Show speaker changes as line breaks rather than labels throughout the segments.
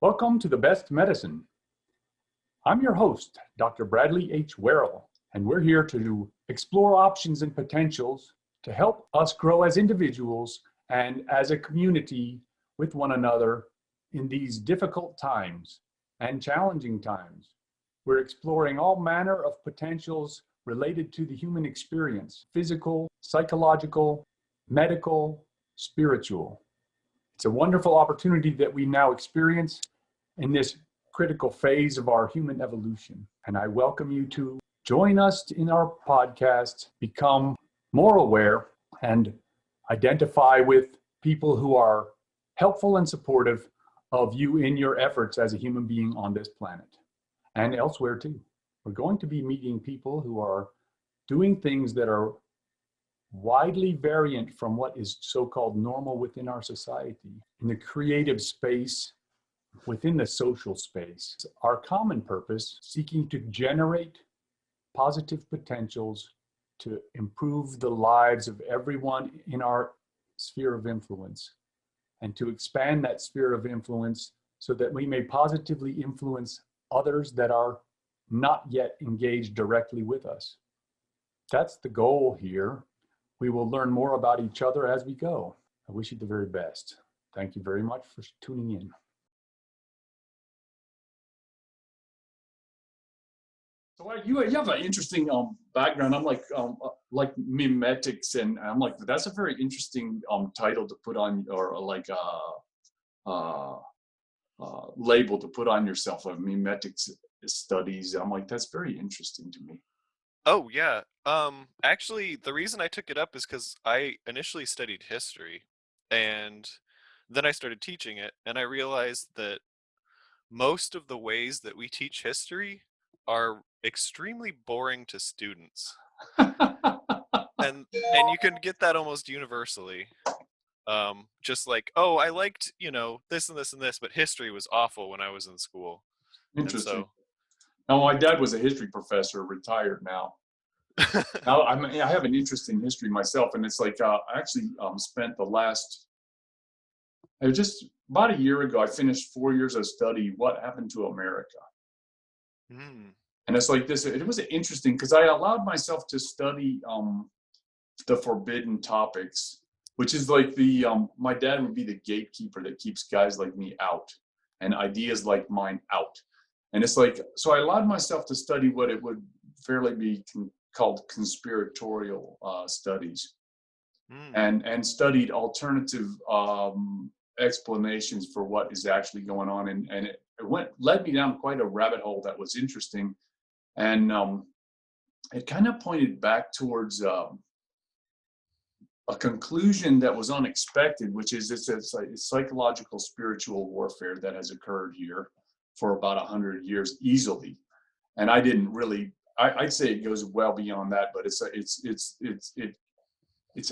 Welcome to The Best Medicine. I'm your host, Dr. Bradley H. Werrell, and we're here to explore options and potentials to help us grow as individuals and as a community with one another in these difficult times and challenging times. We're exploring all manner of potentials related to the human experience: physical, psychological, medical, spiritual. It's a wonderful opportunity that we now experience in this critical phase of our human evolution. And I welcome you to join us in our podcast, become more aware, and identify with people who are helpful and supportive of you in your efforts as a human being on this planet and elsewhere too. We're going to be meeting people who are doing things that are widely variant from what is so-called normal within our society, in the creative space, within the social space. Our common purpose, seeking to generate positive potentials to improve the lives of everyone in our sphere of influence, and to expand that sphere of influence so that we may positively influence others that are not yet engaged directly with us. That's the goal here. We will learn more about each other as we go. I wish you the very best. Thank you very much for tuning in. So you have an interesting background. I'm like Memetics, and I'm like, that's a very interesting title to put on, or like label to put on yourself, of Memetics studies. I'm like, that's very interesting to me.
Oh yeah. Actually, the reason I took it up is because I initially studied history, and then I started teaching it, and I realized that most of the ways that we teach history are extremely boring to students. and you can get that almost universally. Just like, oh, I liked, this and this and this, but history was awful when I was in school.
Interesting.
And so
now, my dad was a history professor, retired now. Now, I have an interest in history myself, and it's like I actually spent just about a year ago, I finished 4 years of study, What Happened to America? And it's like this, it was interesting because I allowed myself to study the forbidden topics, which is like my dad would be the gatekeeper that keeps guys like me out and ideas like mine out. And it's like, so I allowed myself to study what it would fairly be called conspiratorial studies, and studied alternative explanations for what is actually going on. And it led me down quite a rabbit hole that was interesting. And it kind of pointed back towards a conclusion that was unexpected, which is it's psychological spiritual warfare that has occurred here for about 100 years easily. And I didn't really, I'd say it goes well beyond that, but it's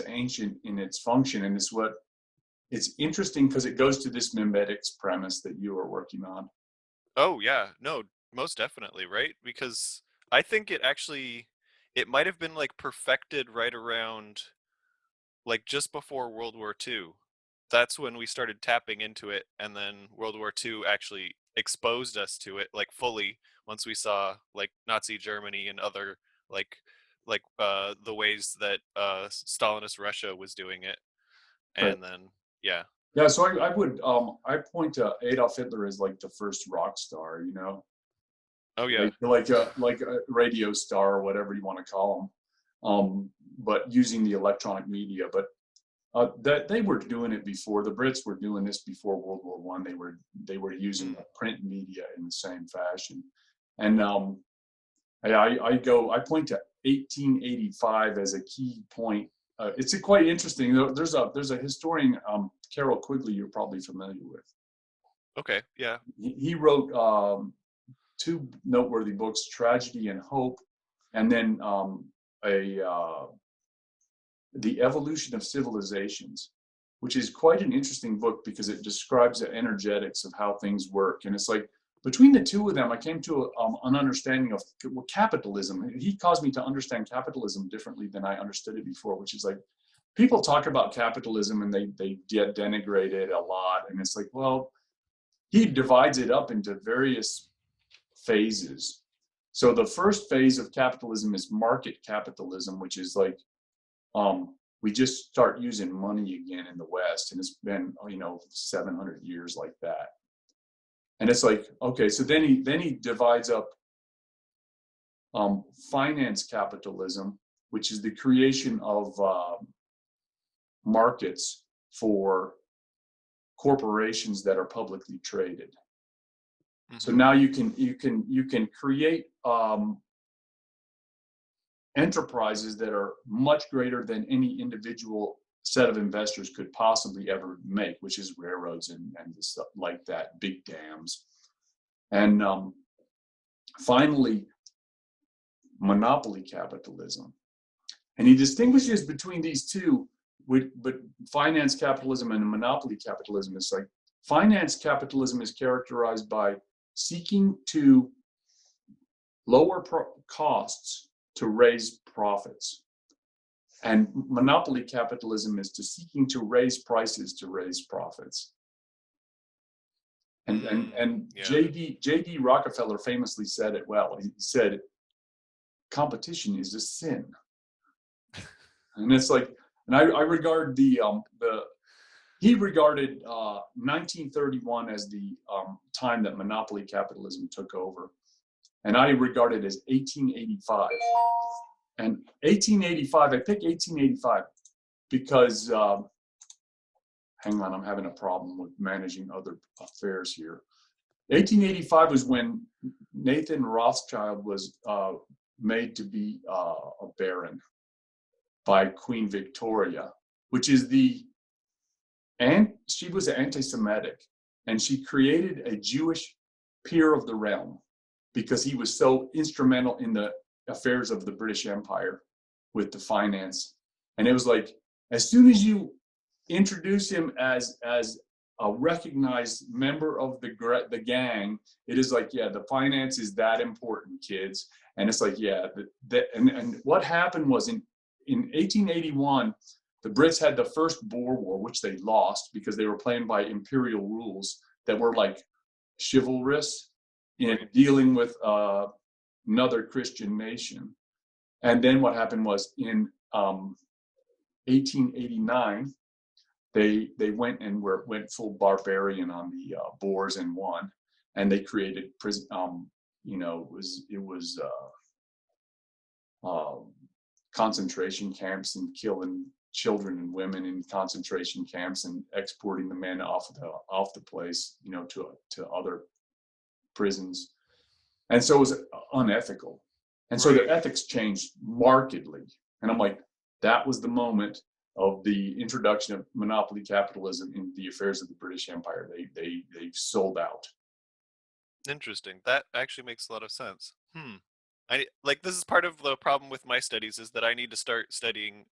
ancient in its function. And it's interesting because it goes to this memetics premise that you are working on.
Oh yeah, no, most definitely, right? Because I think it might have been like perfected right around like just before World War II. That's when we started tapping into it, and then World War II actually exposed us to it like fully once we saw like Nazi Germany and other like the ways that Stalinist Russia was doing it. And then
yeah, so I would I point to Adolf Hitler as like the first rock star,
Oh yeah,
like a radio star or whatever you want to call him, but using the electronic media. But that they were doing it before. The Brits were doing this before World War I. They were using the print media in the same fashion. And I point to 1885 as a key point. It's quite interesting. There's a historian, Carol Quigley, you're probably familiar with.
Okay, yeah.
He wrote two noteworthy books, Tragedy and Hope, and then The Evolution of Civilizations, which is quite an interesting book because it describes the energetics of how things work. And it's like, between the two of them, I came to an understanding of capitalism. He caused me to understand capitalism differently than I understood it before, which is like, people talk about capitalism and they denigrate it a lot. And it's like, well, he divides it up into various phases. So the first phase of capitalism is market capitalism, which is like, we just start using money again in the West, and it's been 700 years like that. And it's like, okay, so then he divides up finance capitalism, which is the creation of markets for corporations that are publicly traded. Mm-hmm. So now you can create enterprises that are much greater than any individual set of investors could possibly ever make, which is railroads and stuff like that, big dams. And finally, monopoly capitalism. And he distinguishes between these two, but finance capitalism and monopoly capitalism is like, finance capitalism is characterized by seeking to lower costs to raise profits. And monopoly capitalism is to seeking to raise prices to raise profits. And yeah. J.D. Rockefeller famously said it well. He said, competition is a sin. And it's like, and I regard he regarded 1931 as the time that monopoly capitalism took over. And I regard it as 1885. And 1885, I picked 1885 because, hang on, I'm having a problem with managing other affairs here. 1885 was when Nathan Rothschild was made to be a baron by Queen Victoria, which is she was anti-Semitic, and she created a Jewish peer of the realm because he was so instrumental in the affairs of the British Empire with the finance. And it was like, as soon as you introduce him as a recognized member of the gang, it is like, yeah, the finance is that important, kids. And it's like, yeah, and what happened was in 1881, the Brits had the First Boer War, which they lost because they were playing by imperial rules that were like chivalrous in dealing with another Christian nation. And then what happened was in 1889, they went and went full barbarian on the Boers and won, and they created prison. It was concentration camps and killing children and women in concentration camps and exporting the men off the place, to other prisons. And so it was unethical. And so the ethics changed markedly. And I'm like, that was the moment of the introduction of monopoly capitalism in the affairs of the British Empire. They sold out.
Interesting. That actually makes a lot of sense. This is part of the problem with my studies, is that I need to start studying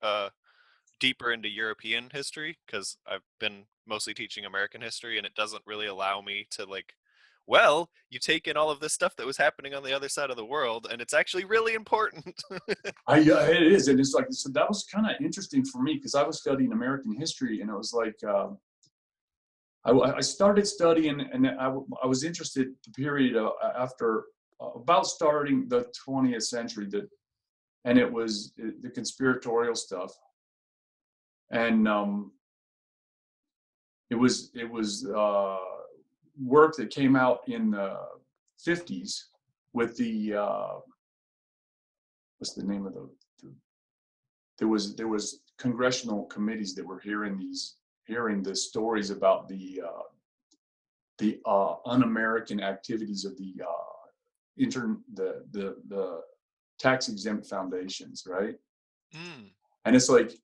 deeper into European history, because I've been mostly teaching American history, and it doesn't really allow me to you take in all of this stuff that was happening on the other side of the world, and it's actually really important.
It is, and it's like, so that was kind of interesting for me because I was studying American history, and it was like I started studying, and I was interested the period after about starting the 20th century, and it was the conspiratorial stuff, and it was work that came out in the 50s with the what's the name of there was congressional committees that were hearing the stories about the un-American activities of the tax exempt foundations, right? And it's like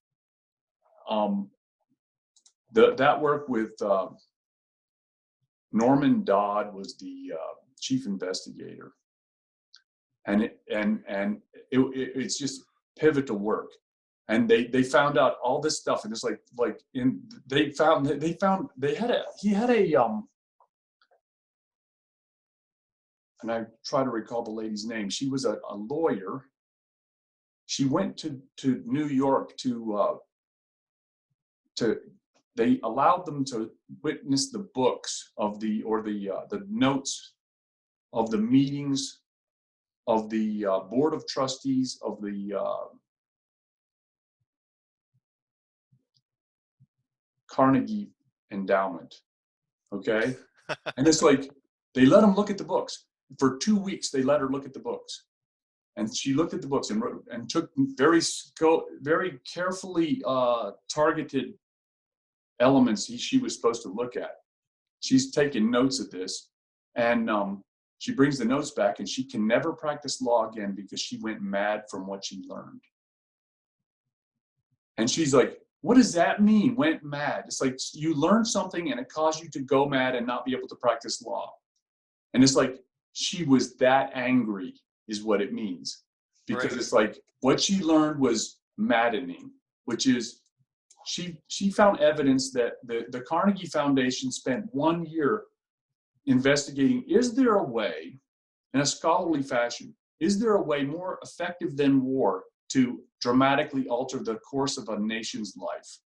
that work with Norman Dodd was the chief investigator, and it's just pivotal work. And they found out all this stuff, and it's he had a and I try to recall the lady's name. She was a lawyer. She went to New York to they allowed them to witness the books of the notes of the meetings of the board of trustees of the Carnegie Endowment. Okay. And it's like, they let them look at the books. For 2 weeks, they let her look at the books. And she looked at the books and wrote, and took very carefully targeted elements she was supposed to look at. She's taking notes of this, and she brings the notes back, and she can never practice law again because she went mad from what she learned. And she's like, what does that mean, went mad? It's like, you learn something and it caused you to go mad and not be able to practice law. And it's like, she was that angry is what it means. Because It's like, what she learned was maddening, which is, she found evidence that the Carnegie Foundation spent 1 year investigating, is there a way, in a scholarly fashion, is there a way more effective than war to dramatically alter the course of a nation's life?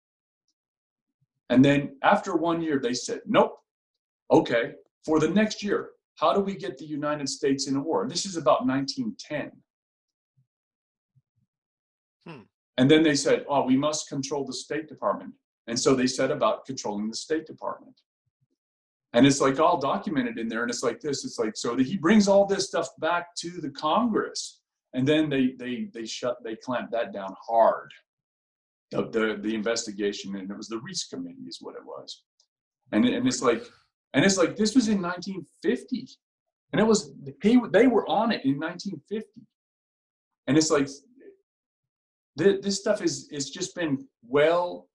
And then after 1 year, they said, nope. Okay, for the next year, how do we get the United States in a war? And this is about 1910. And then they said, oh, we must control the State Department. And so they set about controlling the State Department. And it's like all documented in there. And it's like this, it's like, so he brings all this stuff back to the Congress. And then they clamped that down hard. The investigation, and it was the Reese Committee is what it was. And it's like, this was in 1950. And it was, they were on it in 1950. And it's like, this stuff is just been well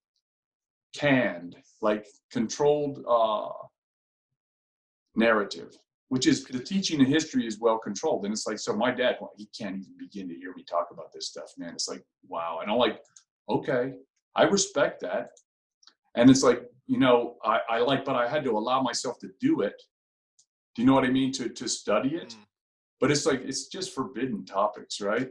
canned, like controlled narrative, which is the teaching of history is well controlled. And it's like, so my dad, well, he can't even begin to hear me talk about this stuff, man. It's like, wow. And I'm like, okay, I respect that. And it's like, you know, but I had to allow myself to do it. Do you know what I mean? To study it. But it's like, it's just forbidden topics, right?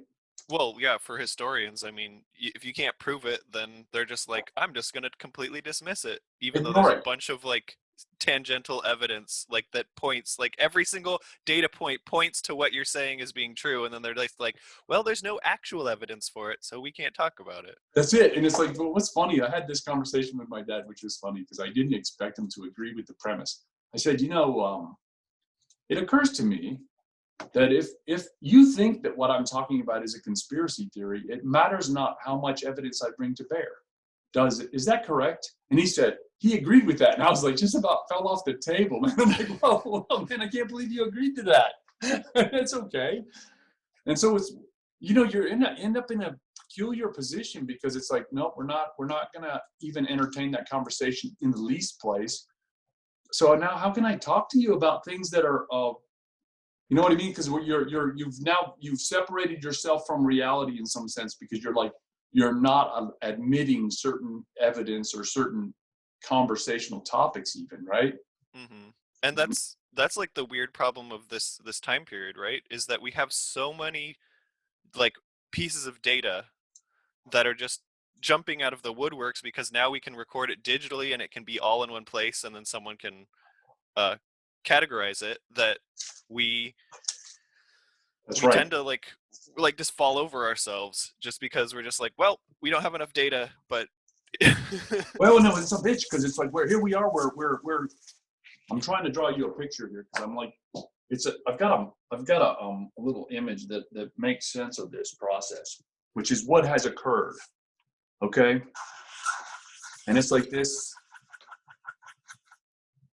Well, yeah, for historians, I mean, if you can't prove it, then they're just like, I'm just going to completely dismiss it, even though there's a bunch of like tangential evidence like that points, like every single data point points to what you're saying is being true, and then they're like, well, there's no actual evidence for it, so we can't talk about it.
That's it. And it's like, well, what's funny, I had this conversation with my dad, which was funny because I didn't expect him to agree with the premise. I said, you know, it occurs to me that if you think that what I'm talking about is a conspiracy theory, it matters not how much evidence I bring to bear. Is that correct? And he said, he agreed with that. And I was like, just about fell off the table, man. I'm like, whoa, man, I can't believe you agreed to that. It's okay. And so it's, you know, you're end up in a peculiar position because it's like, no, we're not gonna even entertain that conversation in the least place. So now how can I talk to you about things that are you know what I mean? Because you've separated yourself from reality in some sense because you're not admitting certain evidence or certain conversational topics even, right?
Mm-hmm. And that's like the weird problem of this time period, right? Is that we have so many like pieces of data that are just jumping out of the woodworks because now we can record it digitally and it can be all in one place, and then someone can categorize it, that we tend to like just fall over ourselves just because we're just like, well, we don't have enough data. But
well, no, it's a bitch because it's like here we are. We're I'm trying to draw you a picture here because I'm like, I've got a little image that makes sense of this process, which is what has occurred. Okay, and it's like this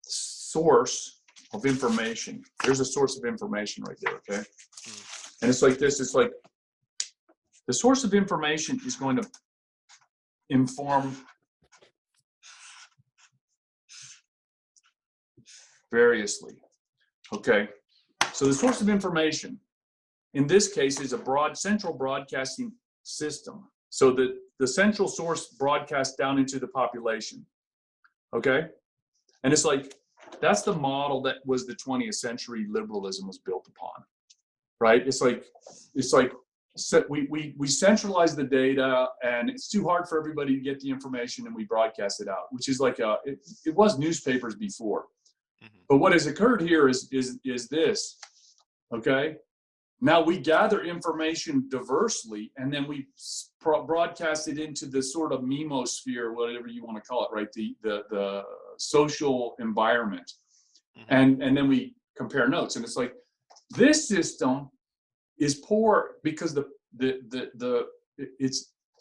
source of information. There's a source of information right there, okay? And it's like this, it's like the source of information is going to inform variously, okay? So the source of information, in this case, is a central broadcasting system. So the central source broadcasts down into the population, okay? And it's like, that's the model that was the 20th century liberalism was built upon, right? It's like we centralize the data, and it's too hard for everybody to get the information, and we broadcast it out, which is like it was newspapers before.
Mm-hmm.
But what has occurred here is this, okay? Now we gather information diversely, and then we broadcast it into the sort of memosphere, whatever you want to call it, right? The social environment,
Mm-hmm.
and then we compare notes, and it's like this system is poor because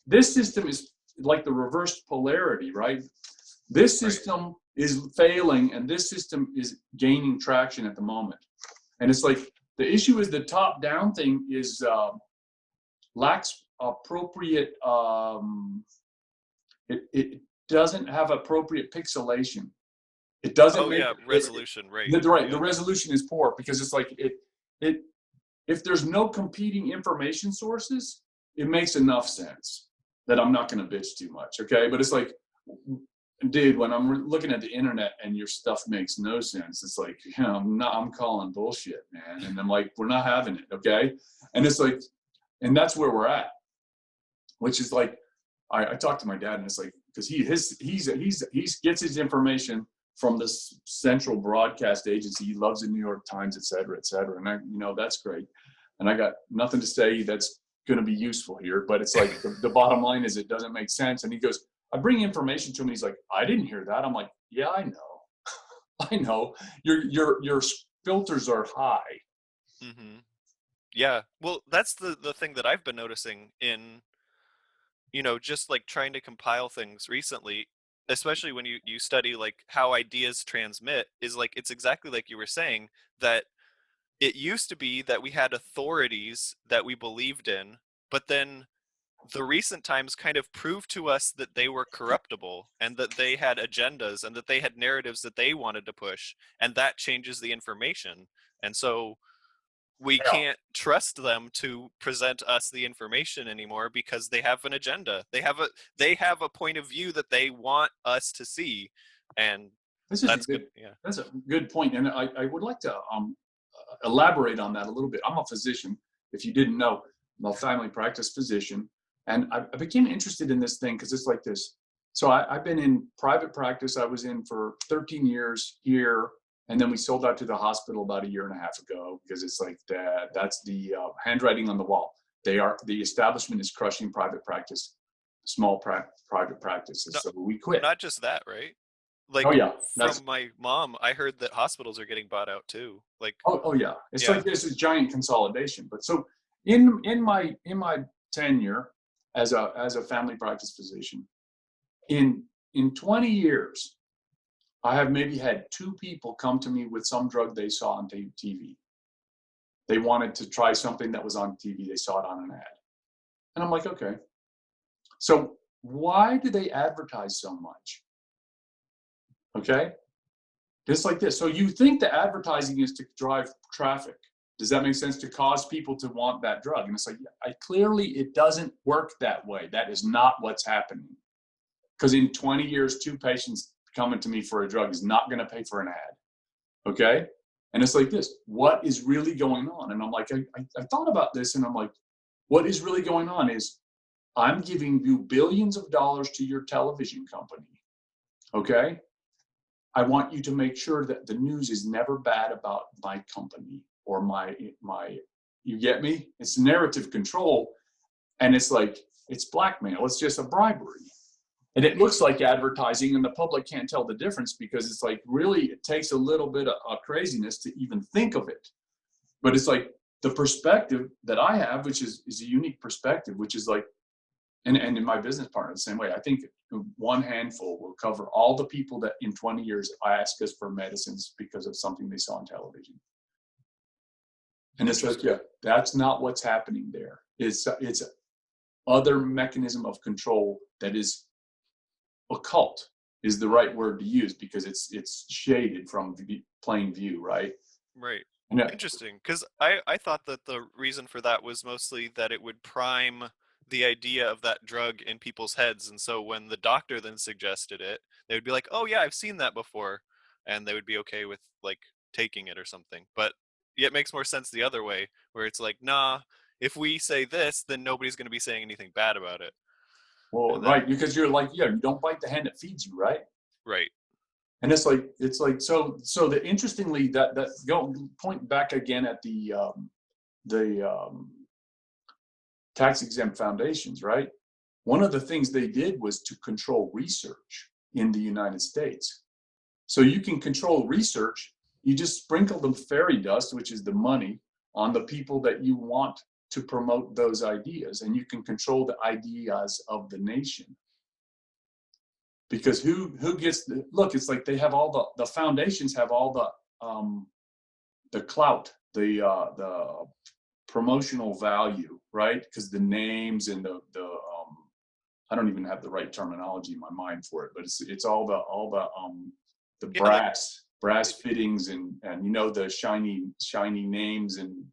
this system is like the reversed polarity, right? This system is failing, and this system is gaining traction at the moment, and it's like the issue is the top-down thing is lacks appropriate. It doesn't have appropriate pixelation. It doesn't
Oh
make
yeah, resolution, right?
right. The
Yeah.
resolution is poor because it's like it. If there's no competing information sources, it makes enough sense that I'm not going to bitch too much. Okay, but it's like, dude, when I'm looking at the internet and your stuff makes no sense, it's like, you know, I'm calling bullshit, man. And I'm like, we're not having it, okay? And it's like, and that's where we're at, which is like, I talked to my dad, and it's like, because he gets his information from this central broadcast agency. He loves the New York Times, et cetera, et cetera. And that's great. And I got nothing to say that's going to be useful here, but it's like the bottom line is it doesn't make sense. And he goes, I bring information to him. He's like, I didn't hear that. I'm like, yeah, I know. I know. Your filters are high.
Mm-hmm. Yeah. Well, that's the thing that I've been noticing in, just like trying to compile things recently, especially when you study like how ideas transmit, is like it's exactly like you were saying, that it used to be that we had authorities that we believed in, but then the recent times kind of proved to us that they were corruptible and that they had agendas and that they had narratives that they wanted to push, and that changes the information. And so we
Yeah.
can't trust them to present us the information anymore because they have an agenda. They have a point of view that they want us to see, and
This is a
that's good.
good.
Yeah.
That's a good point, and I would like to elaborate on that a little bit. I'm a physician. If you didn't know, I'm a family practice physician, and I became interested in this thing because it's like this. So I've been in private practice. I was in for 13 years here, and then we sold out to the hospital about a year and a half ago because it's like that. That's the handwriting on the wall. The establishment is crushing private practice, small private practices.
No,
So we quit.
not just that, right?
Oh
Like
yeah, that's
from my mom, I heard that hospitals are getting bought out too. Like,
oh yeah. It's
yeah.
like this is giant consolidation. But so in my tenure as a family practice physician, in 20 years, I have maybe had two people come to me with some drug they saw on TV. They wanted to try something that was on TV. They saw it on an ad. And I'm like, okay. So why do they advertise so much? Okay. Just like this. So you think the advertising is to drive traffic. Does that make sense? To cause people to want that drug? And it's like, clearly it doesn't work that way. That is not what's happening. Because in 20 years, two patients coming to me for a drug is not going to pay for an ad. Okay. And it's like this, what is really going on? And I'm like, I thought about this, and I'm like, what is really going on is I'm giving you billions of dollars to your television company. Okay. I want you to make sure that the news is never bad about my company or my, you get me? It's narrative control. And it's like, it's blackmail. It's just a bribery. And it looks like advertising, and the public can't tell the difference because it's like, really, it takes a little bit of craziness to even think of it. But it's like the perspective that I have, which is a unique perspective, which is like, and in my business partner the same way. I think one handful will cover all the people that in 20 years ask us for medicines because of something they saw on television. And it's like, yeah, that's not what's happening there. It's other mechanism of control that is occult is the right word to use because it's shaded from plain view, right?
Right.
And
Interesting, because I thought that the reason for that was mostly that it would prime the idea of that drug in people's heads, and so when the doctor then suggested it, they would be like, "Oh yeah, I've seen that before," and they would be okay with like taking it or something. But yeah, it makes more sense the other way, where it's like, "Nah, if we say this, then nobody's going to be saying anything bad about it.
Well,
And then,
right, because you're like, yeah, you don't bite the hand that feeds you, right?
right.
And it's like so the interestingly that go point back again at the tax exempt foundations, right? One of the things they did was to control research in the United States. So you can control research. You just sprinkle the fairy dust, which is the money, on the people that you want to promote those ideas, and you can control the ideas of the nation. Because who gets the look? It's like they have all the foundations have all the clout, the promotional value, right? Because the names and the I don't even have the right terminology in my mind for it, but it's all the
Yeah, like,
brass fittings and you know the shiny names and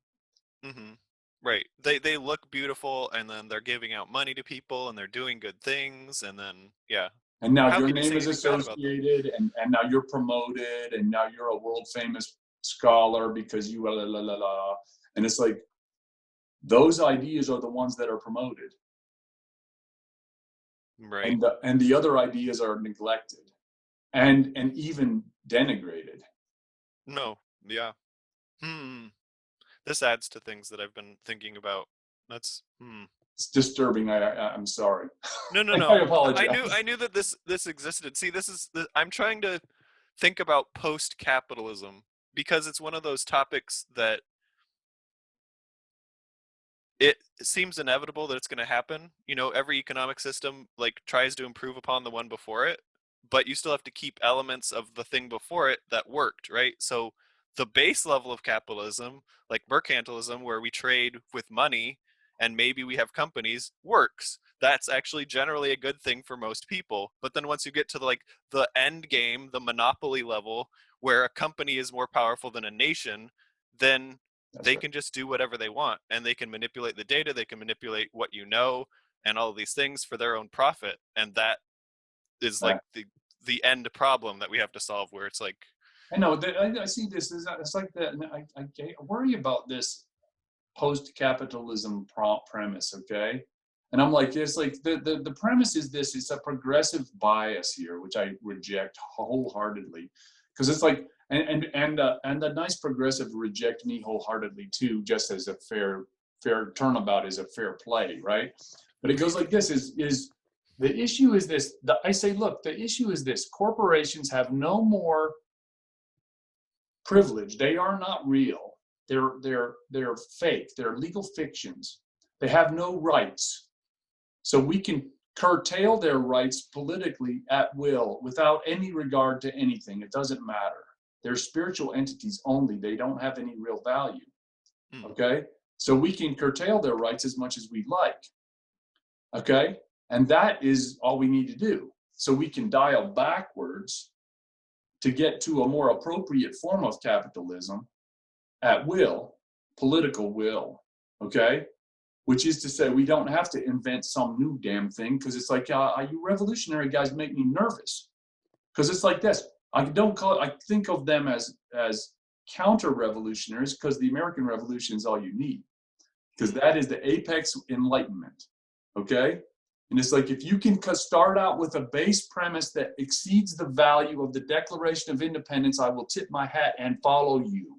mm-hmm. Right. They look beautiful, and then they're giving out money to people, and they're doing good things, and then, yeah.
and now
How
your
can you
name
say
is
anything bad about them?
associated and now you're promoted and now you're a world famous scholar because you la la la la, and it's like those ideas are the ones that are promoted
Right.
and the other ideas are neglected and even denigrated.
No. Yeah. Hmm. This adds to things that I've been thinking about. That's
It's disturbing. I'm sorry.
No, no,
I
no.
apologize.
I knew that this existed. See, I'm trying to think about post-capitalism because it's one of those topics that it seems inevitable that it's going to happen. You know, every economic system like tries to improve upon the one before it, but you still have to keep elements of the thing before it that worked, right? So the base level of capitalism, like mercantilism, where we trade with money and maybe we have companies, works. That's actually generally a good thing for most people. But then once you get to the end game, the monopoly level, where a company is more powerful than a nation, then
That's
they
right.
can just do whatever they want, and they can manipulate the data, they can manipulate what you know, and all of these things for their own profit. And that is like the end problem that we have to solve, where it's like,
I know that I see this as it's like that. I worry about this post-capitalism premise, okay? And I'm like, it's like the premise is this: it's a progressive bias here, which I reject wholeheartedly, because it's like, and the nice progressive reject me wholeheartedly too, just as a fair turnabout is a fair play, right? But it goes like this: is the issue is this? I say, look, the issue is this: corporations have no more privilege. They are not real. They're fake. They're legal fictions. They have no rights. So we can curtail their rights politically at will without any regard to anything. It doesn't matter. They're spiritual entities only. They don't have any real value. Okay? So we can curtail their rights as much as we like. Okay? And that is all we need to do. So we can dial backwards to get to a more appropriate form of capitalism at will, political will, okay? Which is to say, we don't have to invent some new damn thing because it's like, you revolutionary guys make me nervous. Because it's like this. I don't call it, I think of them as counter-revolutionaries because the American Revolution is all you need. Because that is the apex enlightenment, okay? And it's like if you can start out with a base premise that exceeds the value of the Declaration of Independence, I will tip my hat and follow you.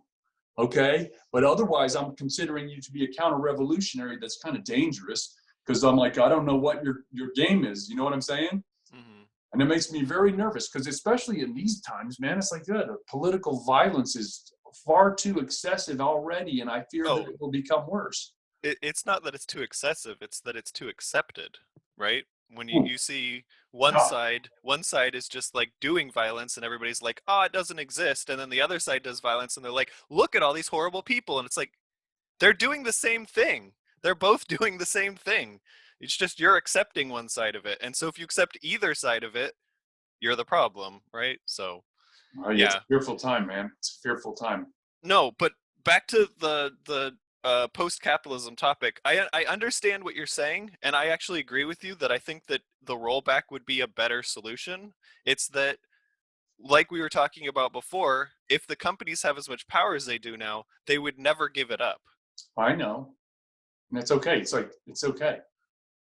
Okay? But otherwise, I'm considering you to be a counter-revolutionary that's kind of dangerous because I'm like, I don't know what your game is. You know what I'm saying?
mm-hmm.
And it makes me very nervous because especially in these times, man, it's like good. Political violence is far too excessive already, and I fear that
Oh,
it will become worse.
it's not that it's too excessive, it's that it's too accepted, right? When
Ooh,
you see
God.
one side is just like doing violence and everybody's like, oh, it doesn't exist, and then the other side does violence and they're like, look at all these horrible people, and it's like, they're doing the same thing. They're both doing the same thing. It's just you're accepting one side of it. And so if you accept either side of it, you're the problem, right? So,
Oh, yeah, it's a
yeah.
fearful time, man. It's a fearful time.
No, but back to the post-capitalism topic. I understand what you're saying, and I actually agree with you that I think that the rollback would be a better solution. It's that, like we were talking about before, if the companies have as much power as they do now, they would never give it up.
I know. And it's okay. It's like, it's okay.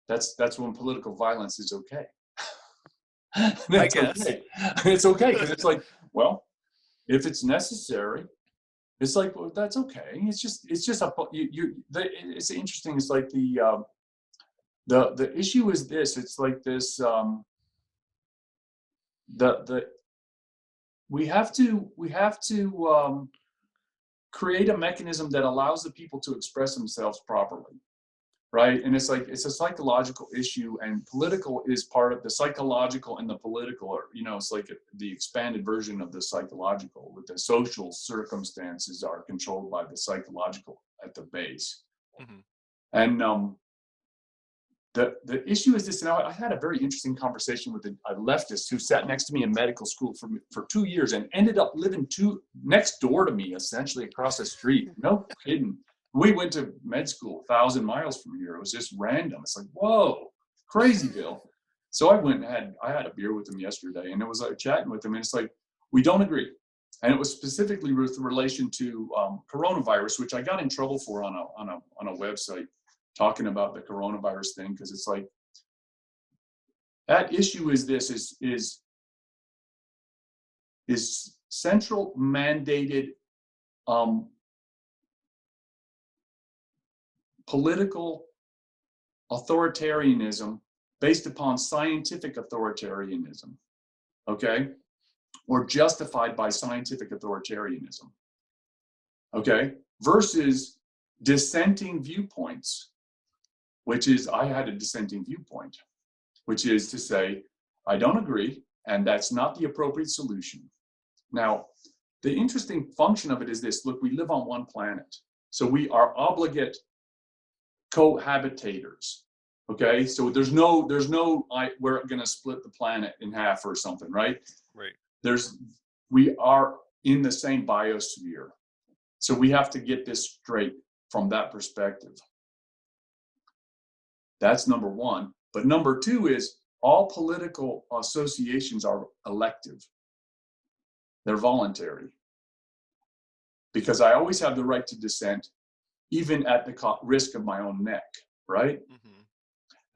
That's when political violence is okay.
I
That's
guess.
okay. It's okay, because it's like, well, if it's necessary, it's like, well, that's okay. It's just it's interesting. It's like the issue is this. It's like this. The we have to create a mechanism that allows the people to express themselves properly, right? And it's like, it's a psychological issue, and political is part of the psychological, and the political are, it's like the expanded version of the psychological, with the social circumstances are controlled by the psychological at the base.
Mm-hmm.
And the issue is this. Now, I had a very interesting conversation with a leftist who sat next to me in medical school for 2 years and ended up living next door to me, essentially across the street. No kidding. We went to med school 1,000 miles from here. It was just random. It's like, whoa, crazy, Bill. So I went and I had a beer with him yesterday, and it was like chatting with him, and it's like, we don't agree. And it was specifically with relation to coronavirus, which I got in trouble for on a website, talking about the coronavirus thing, because it's like, that issue is this, is central mandated political authoritarianism based upon scientific authoritarianism, okay? Or justified by scientific authoritarianism, okay? Versus dissenting viewpoints, which is, I had a dissenting viewpoint, which is to say, I don't agree, and that's not the appropriate solution. Now, the interesting function of it is this. Look, we live on one planet, so we are obligate cohabitators, okay? So there's no, we're gonna split the planet in half or something, right?
Right.
We are in the same biosphere. So we have to get this straight from that perspective. That's number one. But number two is, all political associations are elective. They're voluntary. Because I always have the right to dissent, even at the risk of my own neck, right?
Mm-hmm.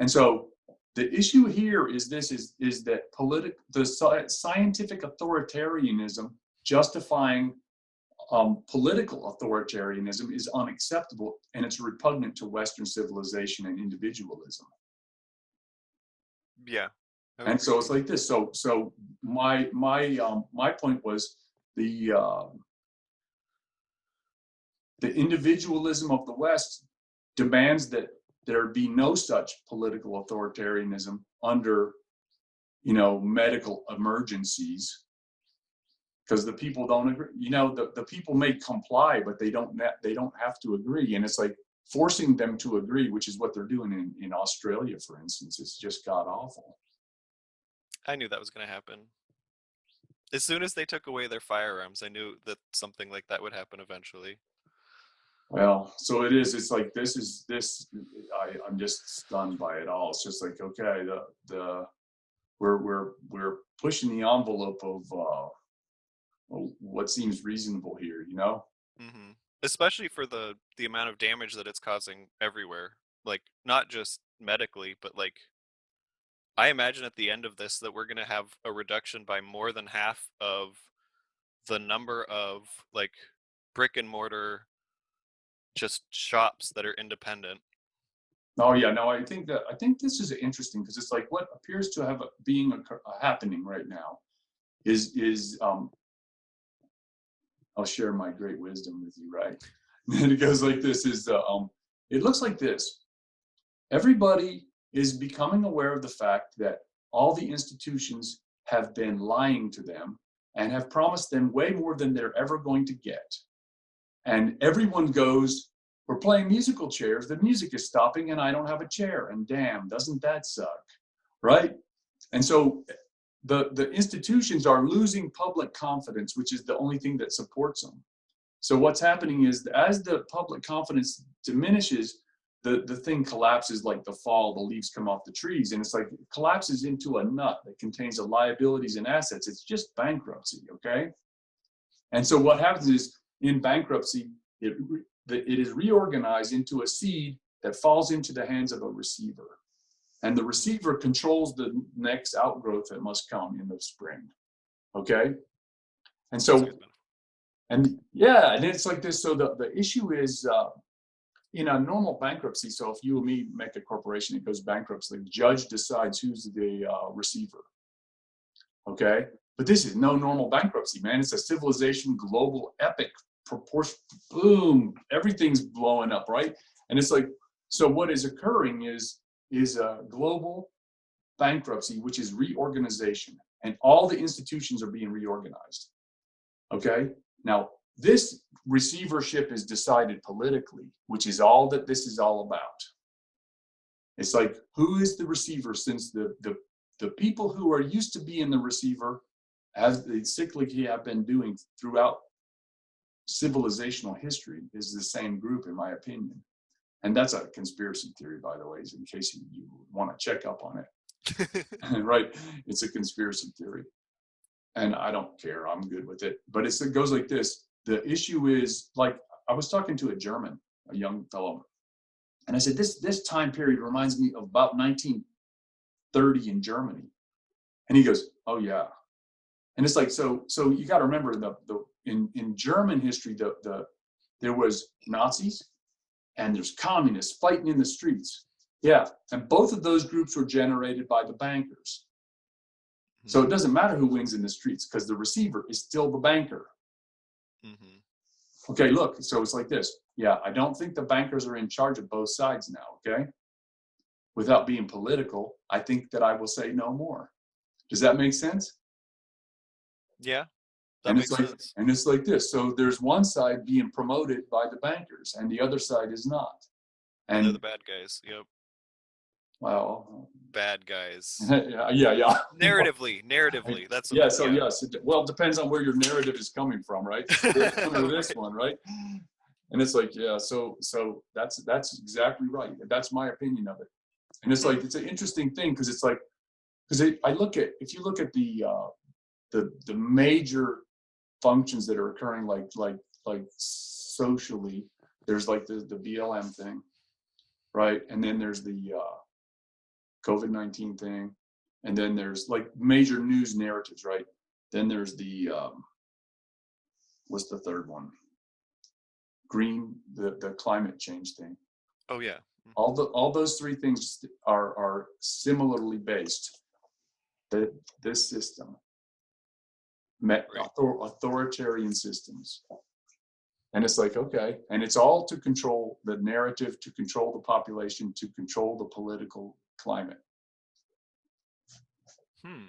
And so the issue here is this, is that the scientific authoritarianism justifying political authoritarianism is unacceptable, and it's repugnant to Western civilization and individualism.
Yeah.
And so it's like this. So my point was, the individualism of the West demands that there be no such political authoritarianism under, medical emergencies, because the people don't agree. The people may comply, but they don't have to agree. And it's like forcing them to agree, which is what they're doing in Australia, for instance. It's just god awful.
I knew that was going to happen. As soon as they took away their firearms, I knew that something like that would happen eventually.
Well, so it is. It's like I'm just stunned by it all. It's just like, okay, we're pushing the envelope of what seems reasonable here,
Mm-hmm. Especially for the amount of damage that it's causing everywhere. Like, not just medically, but like, I imagine at the end of this that we're going to have a reduction by more than half of the number of like brick and mortar just shops that are independent.
Oh yeah, no, I think this is interesting, because it's like what appears to have happening right now is I'll share my great wisdom with you, right? And it goes like this: it looks like this. Everybody is becoming aware of the fact that all the institutions have been lying to them and have promised them way more than they're ever going to get. And everyone goes, we're playing musical chairs, the music is stopping and I don't have a chair. And damn, doesn't that suck, right? And so the institutions are losing public confidence, which is the only thing that supports them. So what's happening is, as the public confidence diminishes, the thing collapses like the fall, the leaves come off the trees, and it's like it collapses into a nut that contains the liabilities and assets. It's just bankruptcy, okay? And so what happens is, in bankruptcy, it is reorganized into a seed that falls into the hands of a receiver. And the receiver controls the next outgrowth that must come in the spring. Okay? And so, and yeah, and it's like this. So the issue is, in a normal bankruptcy, so if you and me make a corporation, it goes bankrupt, the judge decides who's the receiver. Okay? But this is no normal bankruptcy, man. It's a civilization, global, epic, proportion, boom, everything's blowing up, right? And it's like, so what is occurring is a global bankruptcy, which is reorganization, and all the institutions are being reorganized. Okay? Now, this receivership is decided politically, which is all that this is all about. It's like, who is the receiver, since the people who are used to being the receiver, as the cyclically have been doing throughout civilizational history, is the same group, in my opinion. And that's a conspiracy theory, by the way, in case you want to check up on it. Right? It's a conspiracy theory. And I don't care. I'm good with it. But it goes like this. The issue is, like, I was talking to a young fellow, and I said, this time period reminds me of about 1930 in Germany. And he goes, oh, yeah. And it's like, so you got to remember, in German history, there was Nazis and there's communists fighting in the streets. Yeah. And both of those groups were generated by the bankers. So it doesn't matter who wins in the streets, because the receiver is still the banker. Mm-hmm. Okay, look, so it's like this. Yeah, I don't think the bankers are in charge of both sides now, okay? Without being political, I think that I will say no more. Does that make sense?
Yeah, that makes sense.
And it's like this. So there's one side being promoted by the bankers, and the other side is not. And
they're the bad guys, yep.
Well,
bad guys.
yeah.
Narratively, that's
yeah. So yes, well, it depends on where your narrative is coming from, right? This one, right? And it's like, yeah. So that's exactly right. That's my opinion of it. And it's like, it's an interesting thing, because it's like, because if you look at the major functions that are occurring, like socially, there's like the BLM thing, right? And then there's the COVID-19 thing, and then there's like major news narratives, right? Then there's the what's the third one? The climate change thing.
Oh yeah.
All those three things are similarly based. This system, authoritarian systems, and it's like, okay, and it's all to control the narrative, to control the population, to control the political climate. And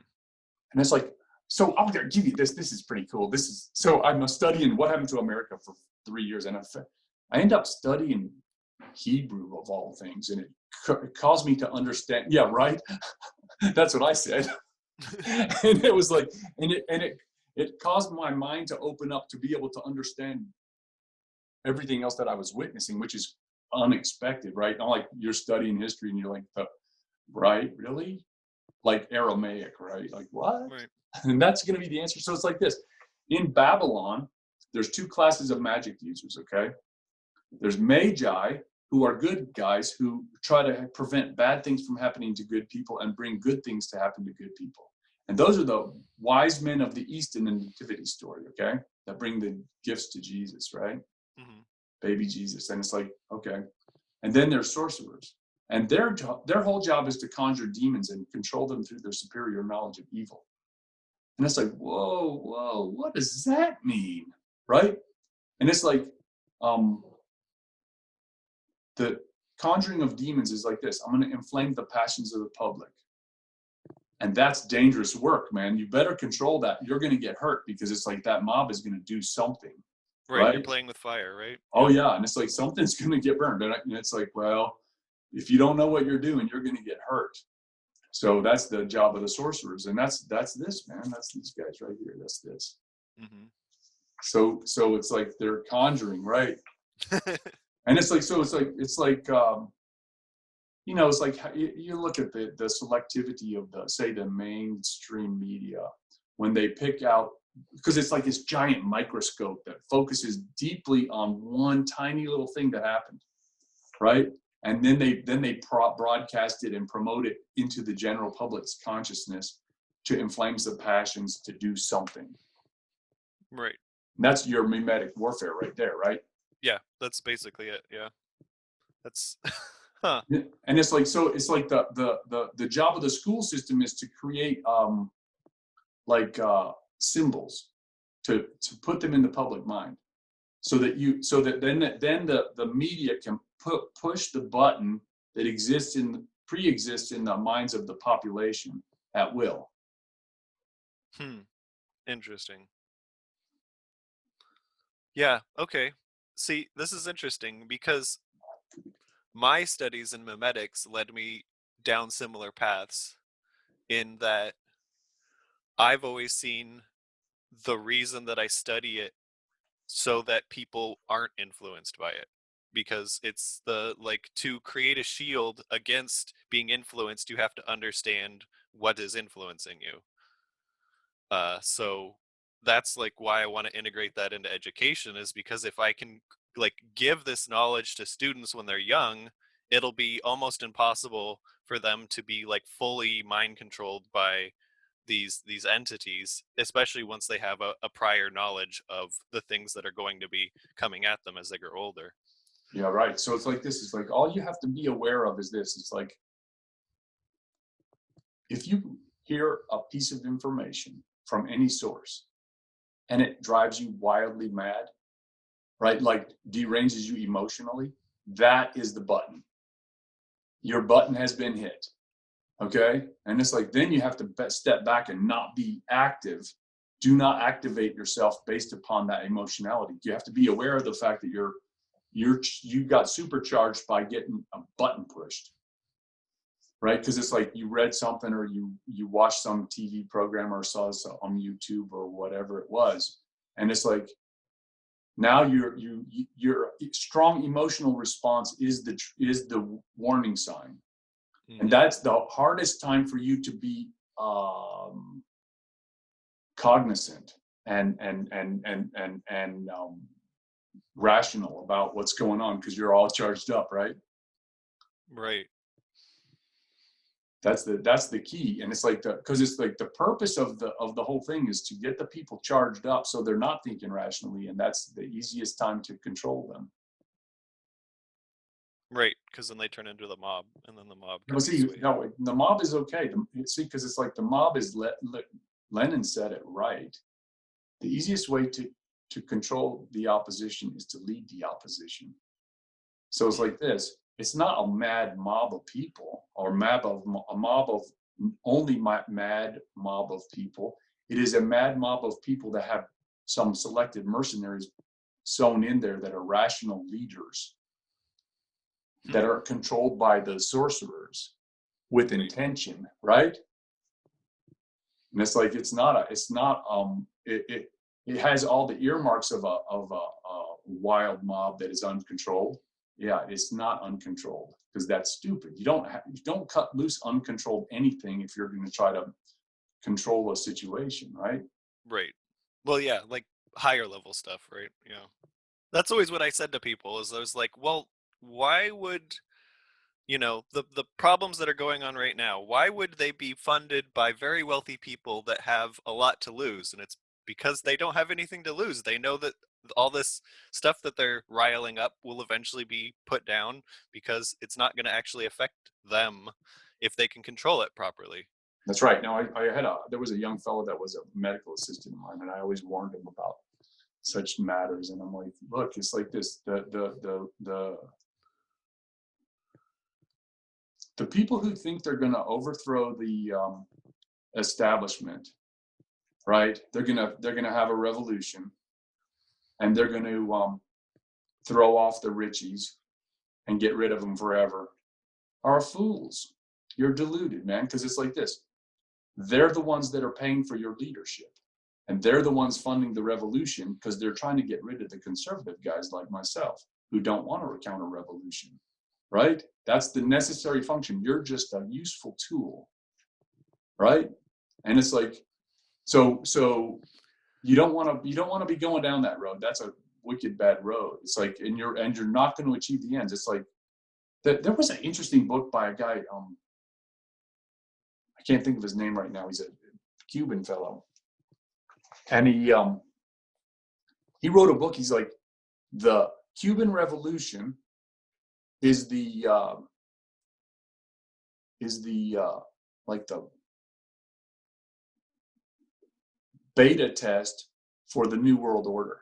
it's like, so I'm gonna give you this. This is pretty cool. So I'm studying what happened to America for 3 years, and I end up studying Hebrew of all things, and it caused me to understand. Yeah, right. That's what I said. And it was like, and it caused my mind to open up to be able to understand everything else that I was witnessing, which is unexpected, right? Not like you're studying history and you're like, right, really? Like Aramaic, right? Like what? Right. And that's going to be the answer. So it's like this. In Babylon, there's two classes of magic users, okay? There's magi, who are good guys who try to prevent bad things from happening to good people and bring good things to happen to good people. And those are the wise men of the East in the Nativity story, okay? That bring the gifts to Jesus, right? Mm-hmm. Baby Jesus. And it's like, okay. And then there's sorcerers. And their whole job is to conjure demons and control them through their superior knowledge of evil. And it's like, whoa, what does that mean? Right? And it's like, the conjuring of demons is like this. I'm going to inflame the passions of the public. And that's dangerous work, man. You better control that. You're going to get hurt, because it's like that mob is going to do something. Right?
You're playing with fire, right?
Oh, yeah. And it's like something's going to get burned. And it's like, well, if you don't know what you're doing, you're going to get hurt. So that's the job of the sorcerers. And that's this, man. That's these guys right here. That's this. Mm-hmm. So it's like they're conjuring, right? And it's like, it's like, you look at the selectivity of the mainstream media when they pick out, because it's like this giant microscope that focuses deeply on one tiny little thing that happened, right? and then they broadcast it and promote it into the general public's consciousness to inflame the passions to do something.
Right.
And that's your mimetic warfare right there, right?
Yeah, that's basically it. Yeah. That's huh.
And it's like, so it's like the job of the school system is to create symbols to put them in the public mind, so that then the media can push the button that pre-exists in the minds of the population at will.
Interesting. Yeah, okay. See, this is interesting because my studies in memetics led me down similar paths, in that I've always seen the reason that I study it so that people aren't influenced by it, because it's to create a shield against being influenced, you have to understand what is influencing you. So that's like why I want to integrate that into education, is because if I can give this knowledge to students when they're young, it'll be almost impossible for them to be fully mind controlled by these entities, especially once they have a prior knowledge of the things that are going to be coming at them as they grow older.
Yeah, right. So it's like this. It's like all you have to be aware of is this. It's like if you hear a piece of information from any source and it drives you wildly mad, right? Like deranges you emotionally, that is the button. Your button has been hit. Okay. And it's like, then you have to step back and not be active. Do not activate yourself based upon that emotionality. You have to be aware of the fact that you got supercharged by getting a button pushed, right? Because it's like you read something, or you watched some TV program, or saw this on YouTube or whatever it was, and it's like now your strong emotional response is the warning sign. Mm-hmm. And that's the hardest time for you to be cognizant and rational about what's going on, because you're all charged up, right?
Right.
That's the key. And it's like because it's like the purpose of the whole thing is to get the people charged up so they're not thinking rationally, and that's the easiest time to control them.
Right, because then they turn into the mob, and then the mob.
Well, see, no, the mob is okay. See, because it's like the mob is Lenin said it right. The easiest way to control the opposition is to lead the opposition. So it's like this. It's not a mad mob of people, or a mob of mad mob of people. It is a mad mob of people that have some selected mercenaries sewn in there that are rational leaders, that are controlled by the sorcerers with intention, right? And it's like it has all the earmarks of a wild mob that is uncontrolled. Yeah, it's not uncontrolled, because that's stupid. You don't cut loose uncontrolled anything if you're going to try to control a situation, right?
Right. Well, yeah, like higher level stuff, right? Yeah. That's always what I said to people, is I was like, well, why would, the problems that are going on right now, why would they be funded by very wealthy people that have a lot to lose? And it's because they don't have anything to lose. They know that all this stuff that they're riling up will eventually be put down, because it's not going to actually affect them if they can control it properly.
That's right. Now, there was a young fellow that was a medical assistant of mine, and I always warned him about such matters. And I'm like, look, it's like this, the people who think they're going to overthrow the establishment, right? They're gonna have a revolution, and they're going to throw off the richies and get rid of them forever, are fools. You're deluded, man, because it's like this. They're the ones that are paying for your leadership, and they're the ones funding the revolution, because they're trying to get rid of the conservative guys like myself who don't want to counter revolution, right? That's the necessary function. You're just a useful tool, right? And it's like, so you don't want to be going down that road. That's a wicked bad road. It's like, and you're not going to achieve the ends. It's like, There was an interesting book by a guy, I can't think of his name right now. He's a Cuban fellow. And he wrote a book. He's like, the Cuban Revolution is the like the beta test for the New World Order.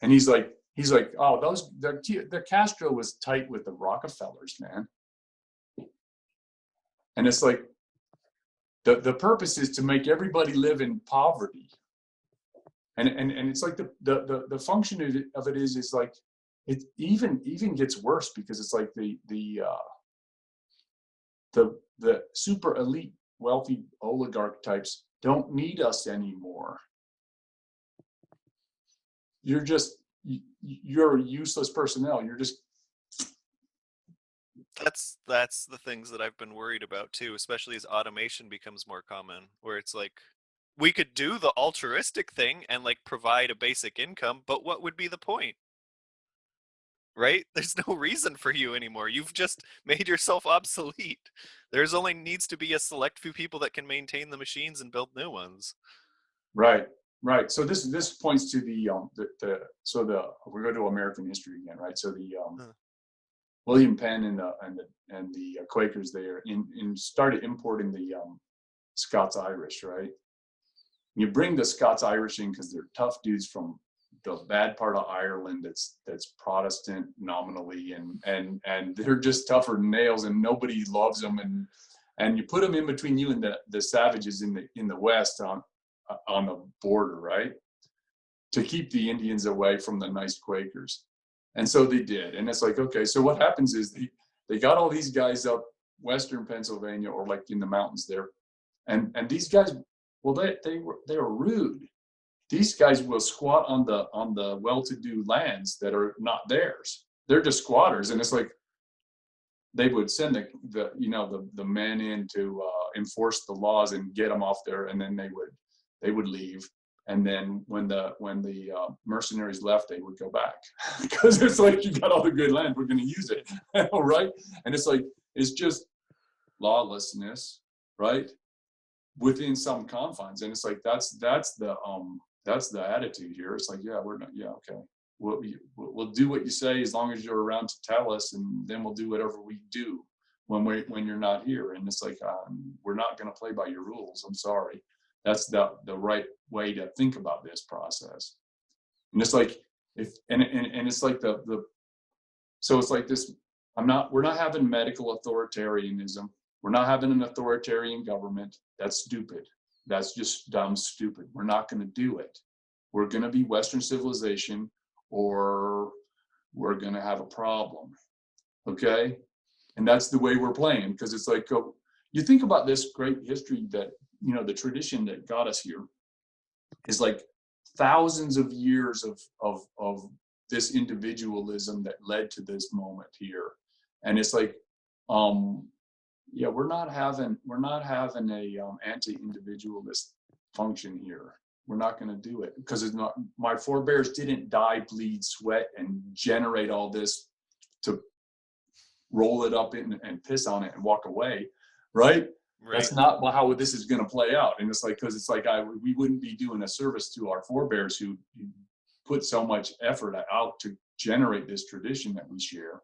And he's like, oh, the Castro was tight with the Rockefellers, man. And it's like, the purpose is to make everybody live in poverty. And it's like the function of it is like, it even gets worse, because it's like the super elite wealthy oligarch types don't need us anymore. You're useless personnel. You're just.
That's the things that I've been worried about too, especially as automation becomes more common, where it's like, we could do the altruistic thing and like provide a basic income, but what would be the point? Right? There's no reason for you anymore. You've just made yourself obsolete. There's only needs to be a select few people that can maintain the machines and build new ones.
Right. So this points to we go to American history again, right? So the William Penn and the Quakers there started importing the Scots Irish, right? You bring the Scots Irish in because they're tough dudes from the bad part of Ireland that's Protestant nominally, and they're just tougher than nails, and nobody loves them, and you put them in between you and the savages in the West on the border, right? To keep the Indians away from the nice Quakers. And so they did. And it's like, okay, so what happens is they got all these guys up Western Pennsylvania, or like in the mountains there. And these guys, well, they were rude. These guys will squat on the well-to-do lands that are not theirs. They're just squatters. And it's like, they would send the men in to enforce the laws and get them off there, and then they would leave. And then when the mercenaries left, they would go back, because it's like, you got all the good land, we're going to use it, right? And it's like, it's just lawlessness, right, within some confines. And it's like, that's the attitude here. It's like, yeah, we're not, yeah, okay, we'll do what you say as long as you're around to tell us, and then we'll do whatever we do when you're not here. And it's like, we're not going to play by your rules. I'm sorry. That's the right way to think about this process. And it's like, it's like so it's like this, we're not having medical authoritarianism. We're not having an authoritarian government. That's stupid. That's just dumb stupid. We're not going to do it. We're going to be Western civilization, or we're going to have a problem. Okay? And that's the way we're playing, because it's like, you think about this great history that, the tradition that got us here is like thousands of years of this individualism that led to this moment here. And it's like, yeah, we're not having a anti-individualist function here. We're not going to do it, because it's not, my forebears didn't die, bleed, sweat, and generate all this to roll it up in and piss on it and walk away, right? That's not how this is going to play out. And it's like, because it's like, we wouldn't be doing a service to our forebears who put so much effort out to generate this tradition that we share,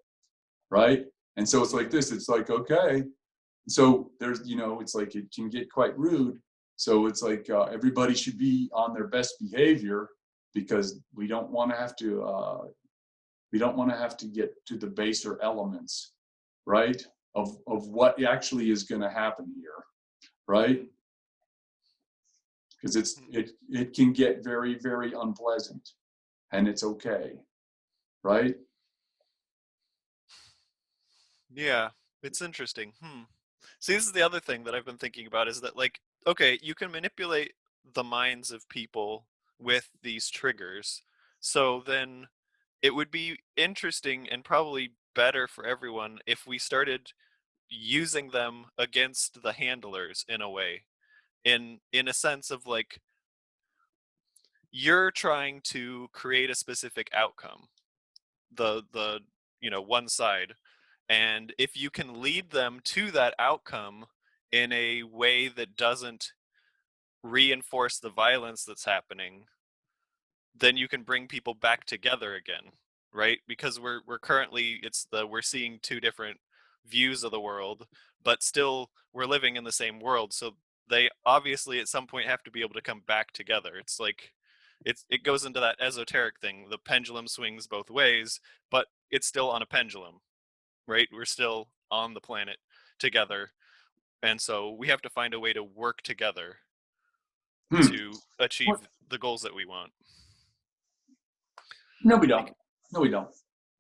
right? And so it's like this, it's like, okay, so there's, it's like, it can get quite rude. So it's like, everybody should be on their best behavior, because we don't want to have to get to the baser elements, right, of what actually is going to happen here, right? Because it can get very, very unpleasant, and it's okay, right?
Yeah, it's interesting. See, this is the other thing that I've been thinking about, is that, like, okay, you can manipulate the minds of people with these triggers. So then it would be interesting and probably better for everyone if we started using them against the handlers in a way, in a sense of like, you're trying to create a specific outcome, the one side. And if you can lead them to that outcome in a way that doesn't reinforce the violence that's happening, then you can bring people back together again, right? Because we're currently, we're seeing two different views of the world, but still we're living in the same world. So they obviously at some point have to be able to come back together. It's like it goes into that esoteric thing. The pendulum swings both ways, but it's still on a pendulum, right? We're still on the planet together. And so we have to find a way to work together to achieve the goals that we want.
No, we don't. No, we don't.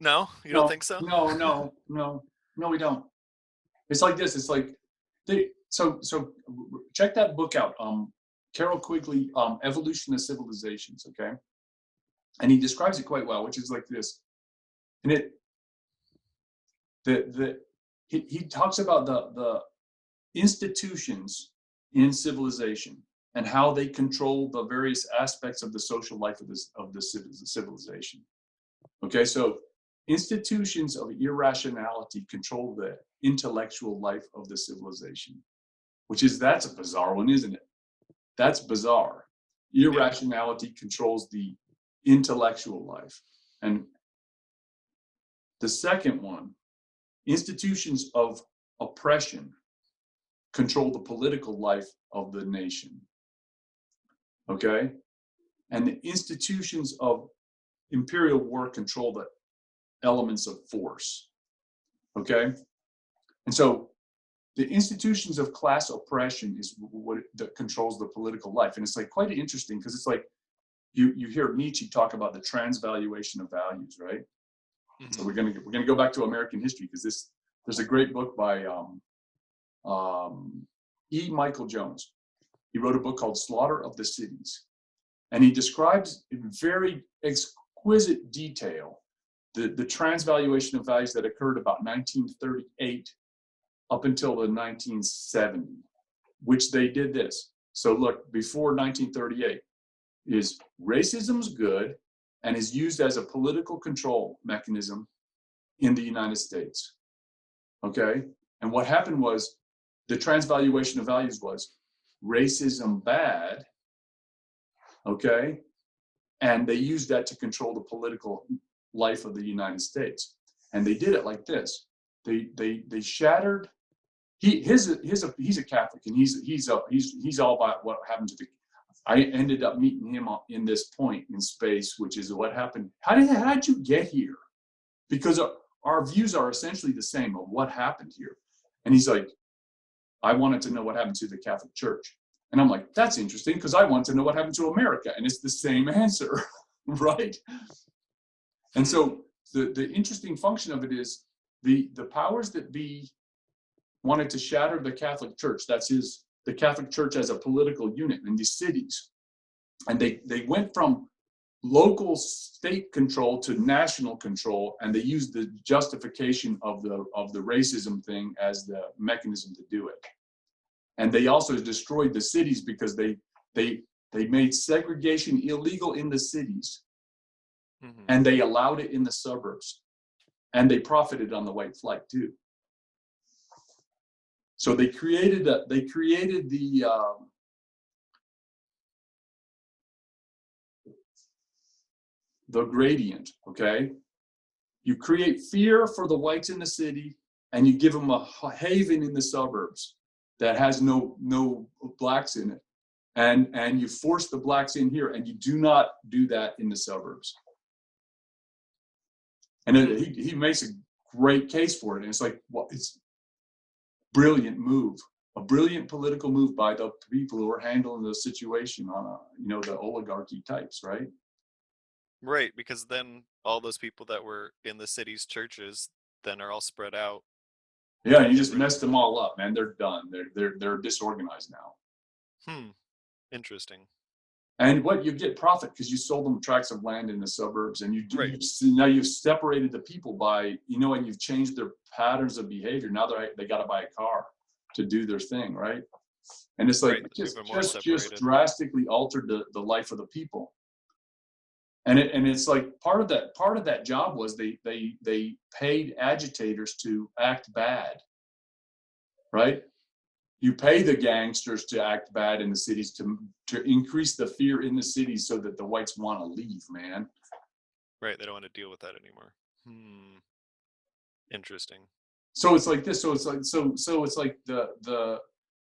No, you don't think so?
No, we don't. It's like this. It's like so check that book out. Carol Quigley, Evolution of Civilizations. Okay, and he describes it quite well, which is like this. And he talks about the institutions in civilization and how they control the various aspects of the social life of the civilization. Okay, so institutions of irrationality control the intellectual life of the civilization, that's a bizarre one, isn't it? That's bizarre. Irrationality controls the intellectual life. And the second one, institutions of oppression control the political life of the nation. Okay? And the institutions of imperial war control the elements of force. Okay? And so the institutions of class oppression is that controls the political life. And it's like quite interesting because it's like you hear Nietzsche talk about the transvaluation of values, right? Mm-hmm. So we're gonna go back to American history because there's a great book by E. Michael Jones. He wrote a book called Slaughter of the Cities. And he describes in very exquisite detail the transvaluation of values that occurred about 1938 up until the 1970, which they did this. So look, before 1938 is racism's good and is used as a political control mechanism in the United States. Okay? And what happened was the transvaluation of values was racism bad, okay? And they used that to control the political life of the United States. And they did it like this. They shattered. He's a Catholic, and he's all about what happened to the. I ended up meeting him in this point in space, which is what happened. How did you get here? Because our views are essentially the same of what happened here. And he's like, I wanted to know what happened to the Catholic Church. And I'm like, that's interesting because I want to know what happened to America. And it's the same answer, right? And so the interesting function of it is the powers that be wanted to shatter the Catholic Church. The Catholic Church as a political unit in these cities. And they went from local state control to national control, and they used the justification of the racism thing as the mechanism to do it. And they also destroyed the cities because they made segregation illegal in the cities, mm-hmm. and they allowed it in the suburbs, and they profited on the white flight too. So they created the gradient, okay? You create fear for the whites in the city, and you give them a haven in the suburbs that has no blacks in it. And you force the blacks in here, and you do not do that in the suburbs. And he makes a great case for it. And it's like, well, it's brilliant move, a brilliant political move by the people who are handling the situation on the oligarchy types, right?
Right, because then all those people that were in the city's churches then are all spread out.
Yeah, you just messed them all up, man. They're done. They're disorganized now.
Interesting.
And what you get profit because you sold them tracts of land in the suburbs, and now you've separated the people by and you've changed their patterns of behavior. Now they got to buy a car to do their thing, right? And it's like just drastically altered the life of the people. And it's like part of that job was they paid agitators to act bad, right? You pay the gangsters to act bad in the cities to increase the fear in the cities so that the whites want to leave, man.
Right, they don't want to deal with that anymore. Interesting.
So it's like this. So it's like the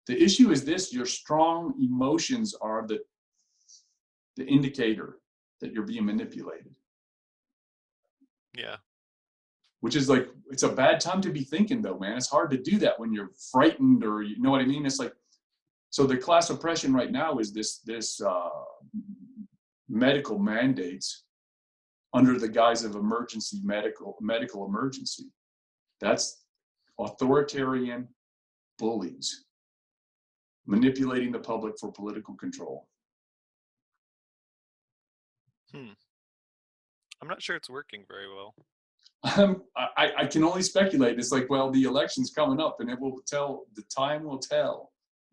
issue is this: your strong emotions are the indicator that you're being manipulated.
Yeah.
Which is like, it's a bad time to be thinking though, man. It's hard to do that when you're frightened, or you know what I mean? It's like, so the class oppression right now is this medical mandates under the guise of medical emergency. That's authoritarian bullies manipulating the public for political control.
I'm not sure it's working very well.
I can only speculate. It's like, well, the election's coming up, and it will tell. The time will tell.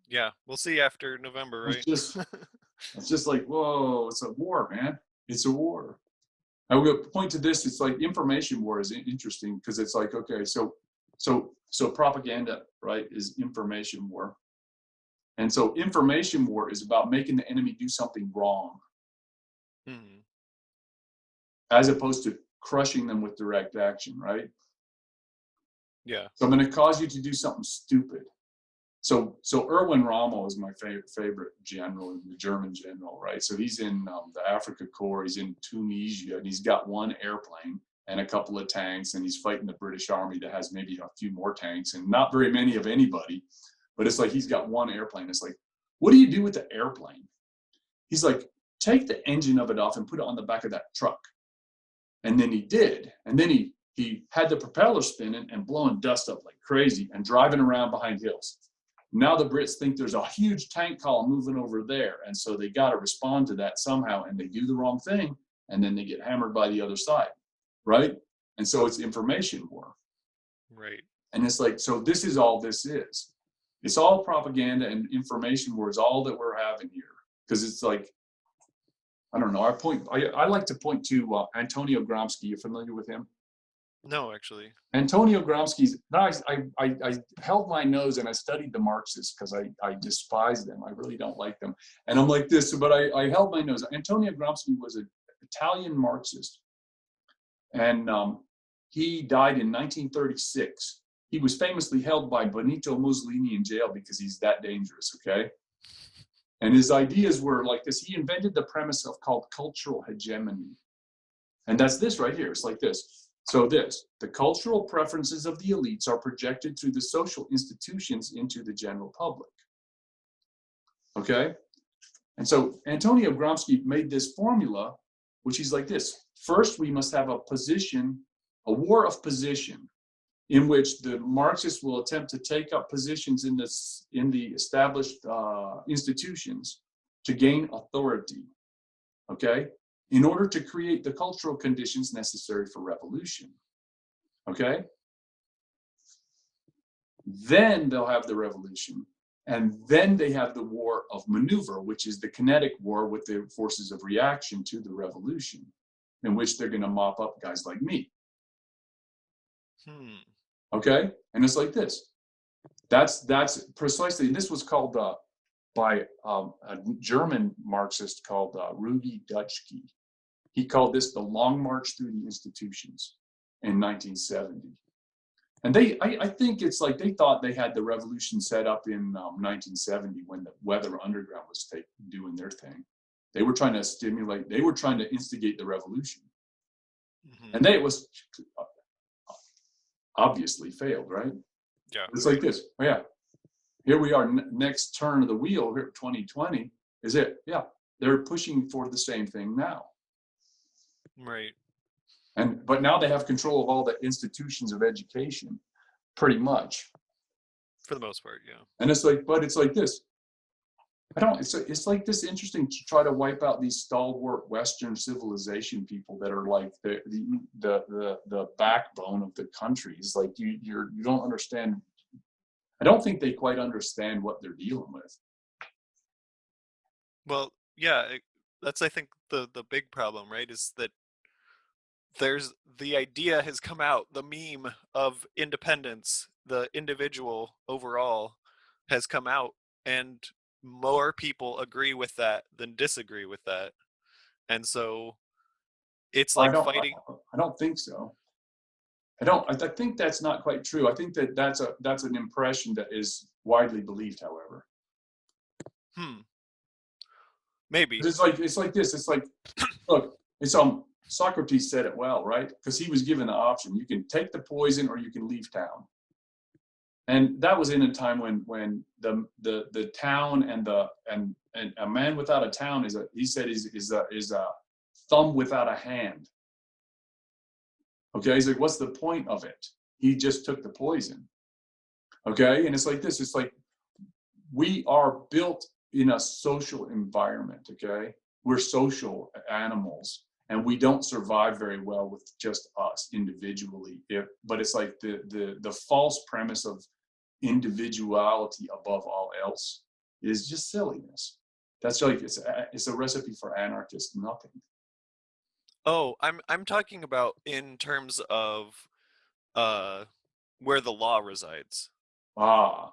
Yeah, we'll see after November, right?
It's just like, whoa, it's a war, man. It's a war. I will point to this. It's like information war is interesting because it's like, okay, so propaganda, right, is information war. And so information war is about making the enemy do something wrong, as opposed to crushing them with direct action, right?
Yeah.
So I'm going to cause you to do something stupid. So Erwin Rommel is my favorite general, the German general, right? So he's in the Africa Corps, he's in Tunisia, and he's got one airplane and a couple of tanks, and he's fighting the British Army that has maybe a few more tanks and not very many of anybody. But it's like, he's got one airplane. It's like, what do you do with the airplane? He's like, take the engine of it off and put it on the back of that truck. And then he did. And then he had the propeller spinning and blowing dust up like crazy and driving around behind hills. Now the Brits think there's a huge tank column moving over there. And so they got to respond to that somehow, and they do the wrong thing. And then they get hammered by the other side, right? And so it's information war.
Right.
And it's like, so this is all this is. It's all propaganda, and information war is all that we're having here. Because it's like, I don't know, I like to point to Antonio Gramsci. You familiar with him?
No, actually.
Antonio Gramsci's, I held my nose and I studied the Marxists because I despise them. I really don't like them. And I'm like this, but I held my nose. Antonio Gramsci was an Italian Marxist. And he died in 1936. He was famously held by Benito Mussolini in jail because he's that dangerous, okay? And his ideas were like this. He invented the premise called cultural hegemony. And that's this right here. It's like this. So the cultural preferences of the elites are projected through the social institutions into the general public. Okay? And so Antonio Gramsci made this formula, which he's like this. First, we must have a war of position, in which the Marxists will attempt to take up positions in the established institutions to gain authority, okay, in order to create the cultural conditions necessary for revolution, okay? Then they'll have the revolution, and then they have the war of maneuver, which is the kinetic war with the forces of reaction to the revolution, in which they're going to mop up guys like me. Okay, and it's like this. That's precisely. This was called by a German Marxist called Rudi Dutschke. He called this the Long March Through the Institutions in 1970. And I think it's like they thought they had the revolution set up in 1970 when the Weather Underground was doing their thing. They were trying to instigate the revolution, and they was obviously failed, right?
Yeah.
It's like this. Oh, yeah. Here we are, next turn of the wheel here, 2020. Is it? Yeah. They're pushing for the same thing now.
Right.
But now they have control of all the institutions of education, pretty much.
For the most part, yeah.
And it's like, but it's like this. It's like this interesting to try to wipe out these stalwart Western civilization people that are like the backbone of the country. It's like you don't understand. I don't think they quite understand what they're dealing with.
Well, yeah, That's I think the big problem, right? Is that there's the idea has come out, the meme of independence, the individual overall has come out, and more people agree with that than disagree with that. And so it's
I
like
don't,
fighting.
I don't think so. I think that's not quite true. I think that that's an impression that is widely believed, however.
Maybe.
It's like this. It's like, look, it's Socrates said it well, right? Because he was given the option: you can take the poison or you can leave town. And that was in a time when the town and a man without a town is a thumb without a hand. Okay, he's like, what's the point of it? He just took the poison. Okay, and it's like this. It's like we are built in a social environment. Okay, we're social animals, and we don't survive very well with just us individually. But it's like the false premise of individuality above all else is just silliness. That's like it's a recipe for anarchist nothing.
Oh, I'm talking about in terms of uh where the law resides.
Ah,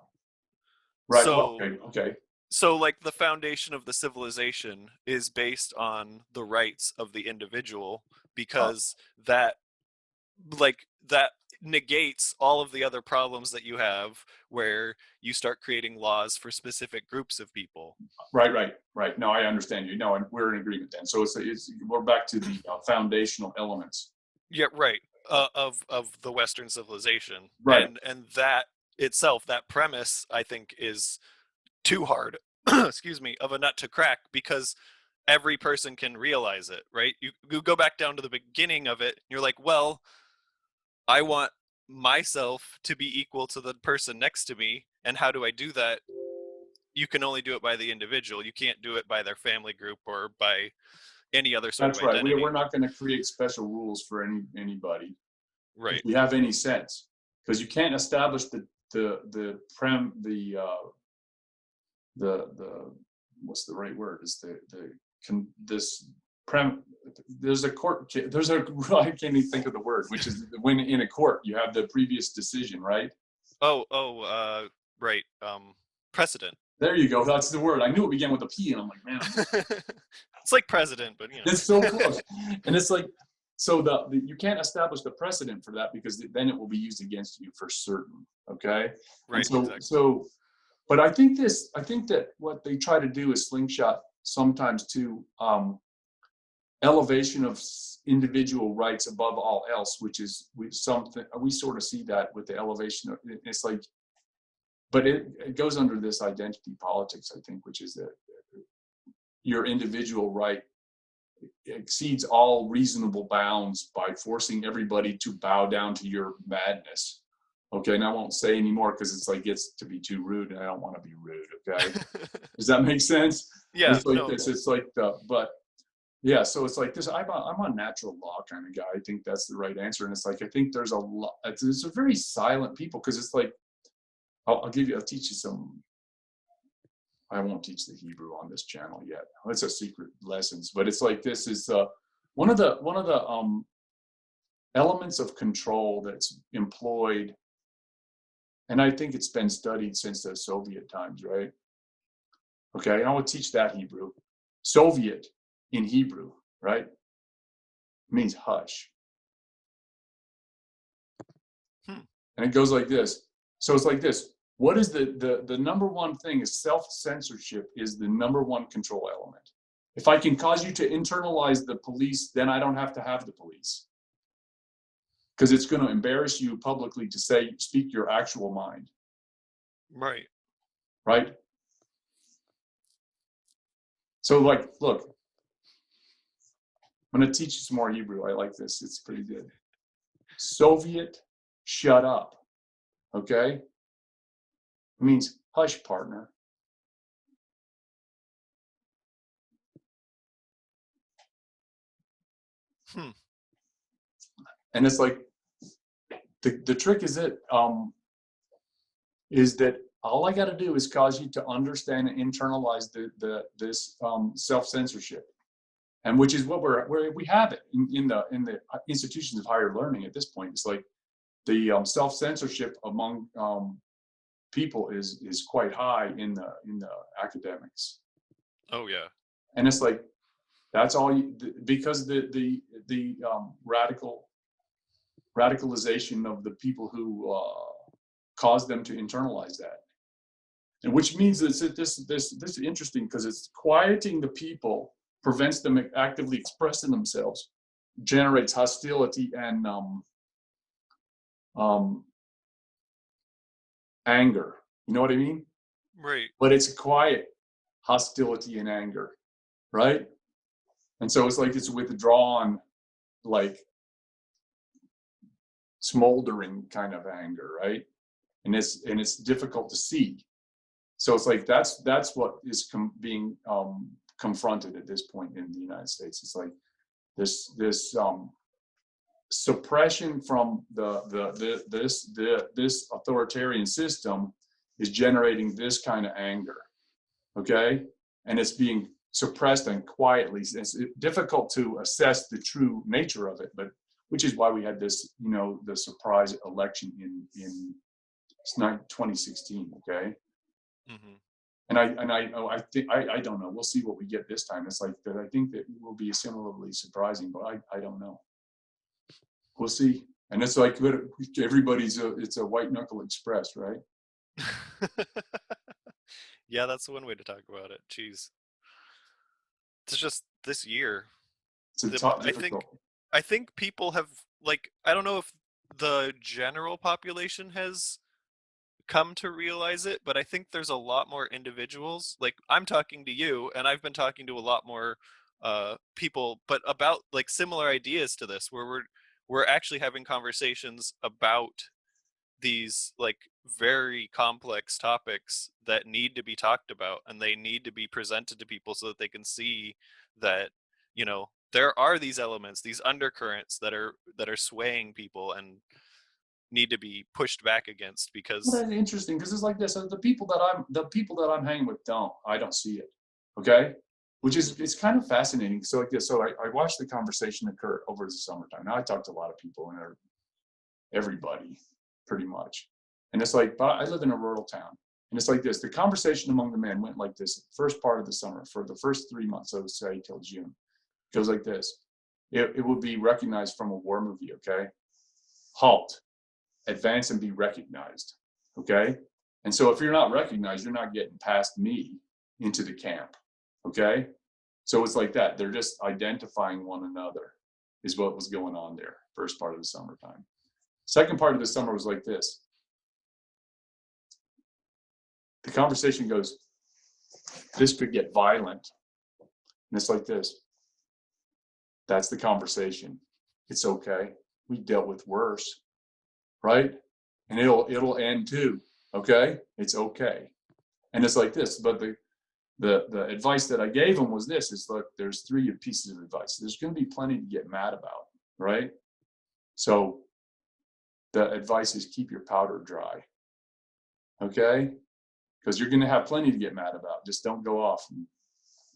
right. Well,
So
okay.
so like the foundation of the civilization is based on the rights of the individual,
Uh,
because that that negates all of the other problems that you have where you start creating laws for specific groups of people.
right. No, I understand you. No, and we're in agreement then. So it's we're back to the foundational elements.
Yeah, right. Of the Western civilization,
Right.
and that itself, that premise, I think, is too hard, excuse me, of a nut to crack, because every person can realize it, right? You go back down to the beginning of it, you're like, well, I want myself to be equal to the person next to me, and how do I do that? You can only do it by the individual. You can't do it by their family group or by any other sort of
That's right. We're
identity.
not going to create special rules for anybody if
Right.
we have any sense, because you can't establish the what's the right word is this prem there's a court there's a I can't even think of the word, which is when in a court you have the previous decision, right?
Right. Precedent.
There you go, that's the word. I knew it began with a P and I'm like, man,
It's like president, but you know.
it's so close. And it's like, so the you can't establish the precedent for that, because then it will be used against you for certain. Okay. And
Right, exactly.
but I think that what they try to do is slingshot sometimes to elevation of individual rights above all else, which is we sort of see that with the elevation of, it's like, but it goes under this identity politics, I think, which is that your individual right exceeds all reasonable bounds by forcing everybody to bow down to your madness. Okay, and I won't say anymore because it's like gets to be too rude, and I don't want to be rude. Okay, does that make sense?
Yeah,
It's like
no.
this. It's like but yeah. So it's like this. I'm a natural law kind of guy. I think that's the right answer. And it's like I think there's a lot. It's a very silent people, because it's like I'll teach you some. I won't teach the Hebrew on this channel yet. It's a secret lessons, but it's like this is one of the elements of control that's employed, and I think it's been studied since the Soviet times, right? Okay, and I will teach that Hebrew. Soviet in Hebrew, right, means hush. And it goes like this. So it's like this. What is the number one thing is self-censorship is the number one control element. If I can cause you to internalize the police, then I don't have to have the police, because it's going to embarrass you publicly to speak your actual mind.
Right.
Right? So like, look, I'm going to teach you some more Hebrew. I like this. It's pretty good. Soviet, shut up. Okay? It means hush, partner. And it's like, the trick is that all I got to do is cause you to understand and internalize this self-censorship. and which is what we have it in the institutions of higher learning at this point. It's like the self-censorship among people is quite high in the academics.
Oh yeah.
And it's like, that's all because the radicalization of the people who caused them to internalize that. And which means this is interesting, because it's quieting the people, prevents them actively expressing themselves, generates hostility and anger. You know what I mean?
Right.
But it's quiet hostility and anger, right? And so it's like it's withdrawn, like smoldering kind of anger, right? And it's difficult to see. So it's like that's what is being confronted at this point in the United States. It's like this suppression from this authoritarian system is generating this kind of anger, okay? And it's being suppressed and quietly. It's difficult to assess the true nature of it, but which is why we had this, the surprise election in 2016, okay?
Mm-hmm.
And I think I don't know. We'll see what we get this time. It's like that. I think that it will be similarly surprising, but I don't know. We'll see. And it's like it's a white knuckle express, right?
Yeah, that's one way to talk about it. Jeez, it's just this year.
It's difficult.
I think people have, like, I don't know if the general population has come to realize it, but I think there's a lot more individuals. Like, I'm talking to you, and I've been talking to a lot more people, but about like similar ideas to this, where we're actually having conversations about these like very complex topics that need to be talked about, and they need to be presented to people so that they can see that, there are these elements, these undercurrents that are swaying people and need to be pushed back against. Because
Well, that's interesting, because it's like this. The people that I'm hanging with I don't see it. Okay, which is, it's kind of fascinating. So like this. So I watched the conversation occur over the summertime. Now I talked to a lot of people, and everybody pretty much. And it's like, but I live in a rural town, and it's like this. The conversation among the men went like this: first part of the summer, for the first 3 months, I would say till June, it goes like this. It would be recognized from a war movie. Okay, halt, advance and be recognized. Okay. And so if you're not recognized, you're not getting past me into the camp. Okay. So it's like that. They're just identifying one another, is what was going on there. First part of the summertime. Second part of the summer was like this. The conversation goes, this could get violent. And it's like this. That's the conversation. It's okay. We dealt with worse. Right? And it'll end too. Okay? It's okay. And it's like this. But the advice that I gave him was this: is, look, there's 3 pieces of advice. There's going to be plenty to get mad about, right? So the advice is, keep your powder dry. Okay? Because you're going to have plenty to get mad about. Just don't go off,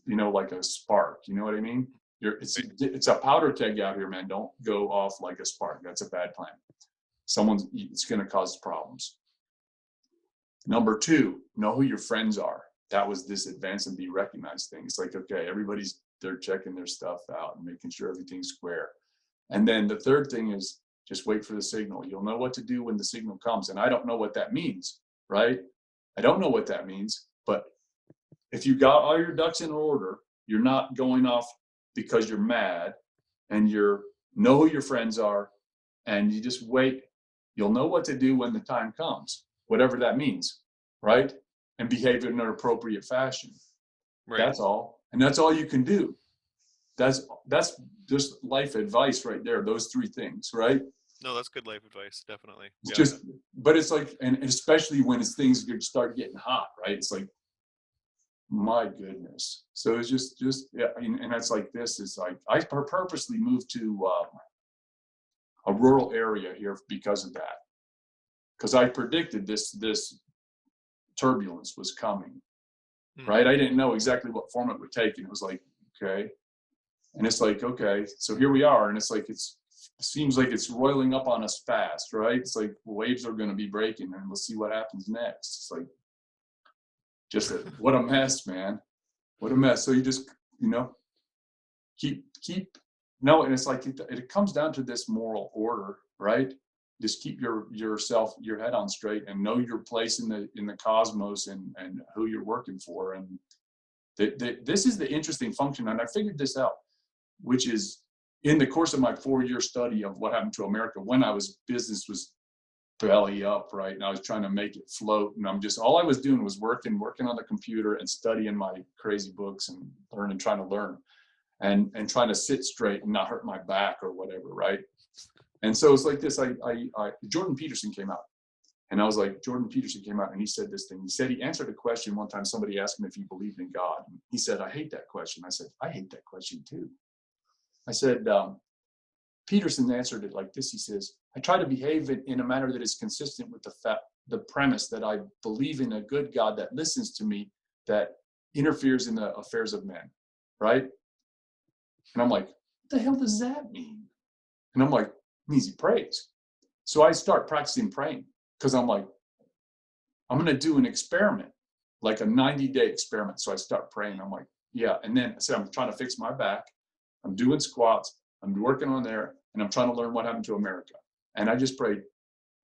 like a spark. You know what I mean? It's a powder keg out here, man. Don't go off like a spark. That's a bad plan. It's going to cause problems. Number 2, know who your friends are. That was this advance and be recognized thing. It's like, okay, they're checking their stuff out and making sure everything's square. And then the third thing is, just wait for the signal. You'll know what to do when the signal comes. And I don't know what that means, right? I don't know what that means, but if you got all your ducks in order, you're not going off because you're mad, and know who your friends are, and you just wait. You'll know what to do when the time comes, whatever that means, right? And behave in an appropriate fashion. Right. That's all. And that's all you can do. That's just life advice right there, those 3 things, right?
No, that's good life advice, definitely.
But it's like, and especially when things start getting hot, right? It's like, my goodness. So it's just yeah, and that's like this. Is like, I purposely moved to a rural area here because of that, because I predicted this turbulence was coming, right? I didn't know exactly what form it would take, and it was like, okay, And it's like, okay, so here we are. And it's like, it seems like it's roiling up on us fast, right? It's like waves are going to be breaking and we'll see what happens next. It's like, what a mess, man. What a mess. So you just, keep, no, and it's like, it comes down to this moral order, right? Just keep your head on straight and know your place in the cosmos and who you're working for. And this is the interesting function. And I figured this out, which is in the course of my 4-year study of what happened to America when business was belly up, right? And I was trying to make it float. And all I was doing was working on the computer and studying my crazy books and trying to learn and trying to sit straight and not hurt my back or whatever, right? And so it's like this, Jordan Peterson came out. And I was like, Jordan Peterson came out and he said this thing. He said he answered a question one time. Somebody asked him if he believed in God. And he said, I hate that question. I said, I hate that question too. I said, Peterson answered it like this. He says, I try to behave in a manner that is consistent with the premise that I believe in a good God that listens to me, that interferes in the affairs of men, right? And I'm like, what the hell does that mean? And I'm like, it means he prays. So I start practicing praying because I'm like, I'm going to do an experiment, like a 90-day experiment. So I start praying. I'm like, yeah. And then I said, I'm trying to fix my back. I'm doing squats. I'm working on there. And I'm trying to learn what happened to America. And I just prayed.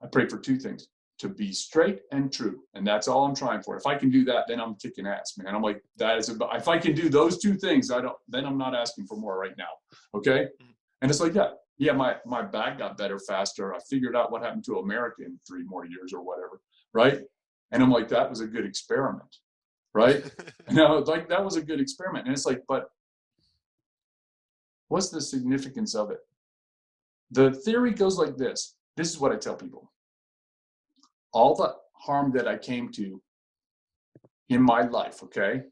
I prayed for 2 things: to be straight and true. And that's all I'm trying for. If I can do that, then I'm kicking ass, man. I'm like, if I can do those 2 things, then I'm not asking for more right now. Okay. And it's like that. Yeah, my back got better faster. I figured out what happened to America in 3 more years or whatever, right? And I'm like, that was a good experiment, right? And I was like, that was a good experiment. And it's like, but what's the significance of it? The theory goes like this. This is what I tell people. All the harm that I came to in my life, okay,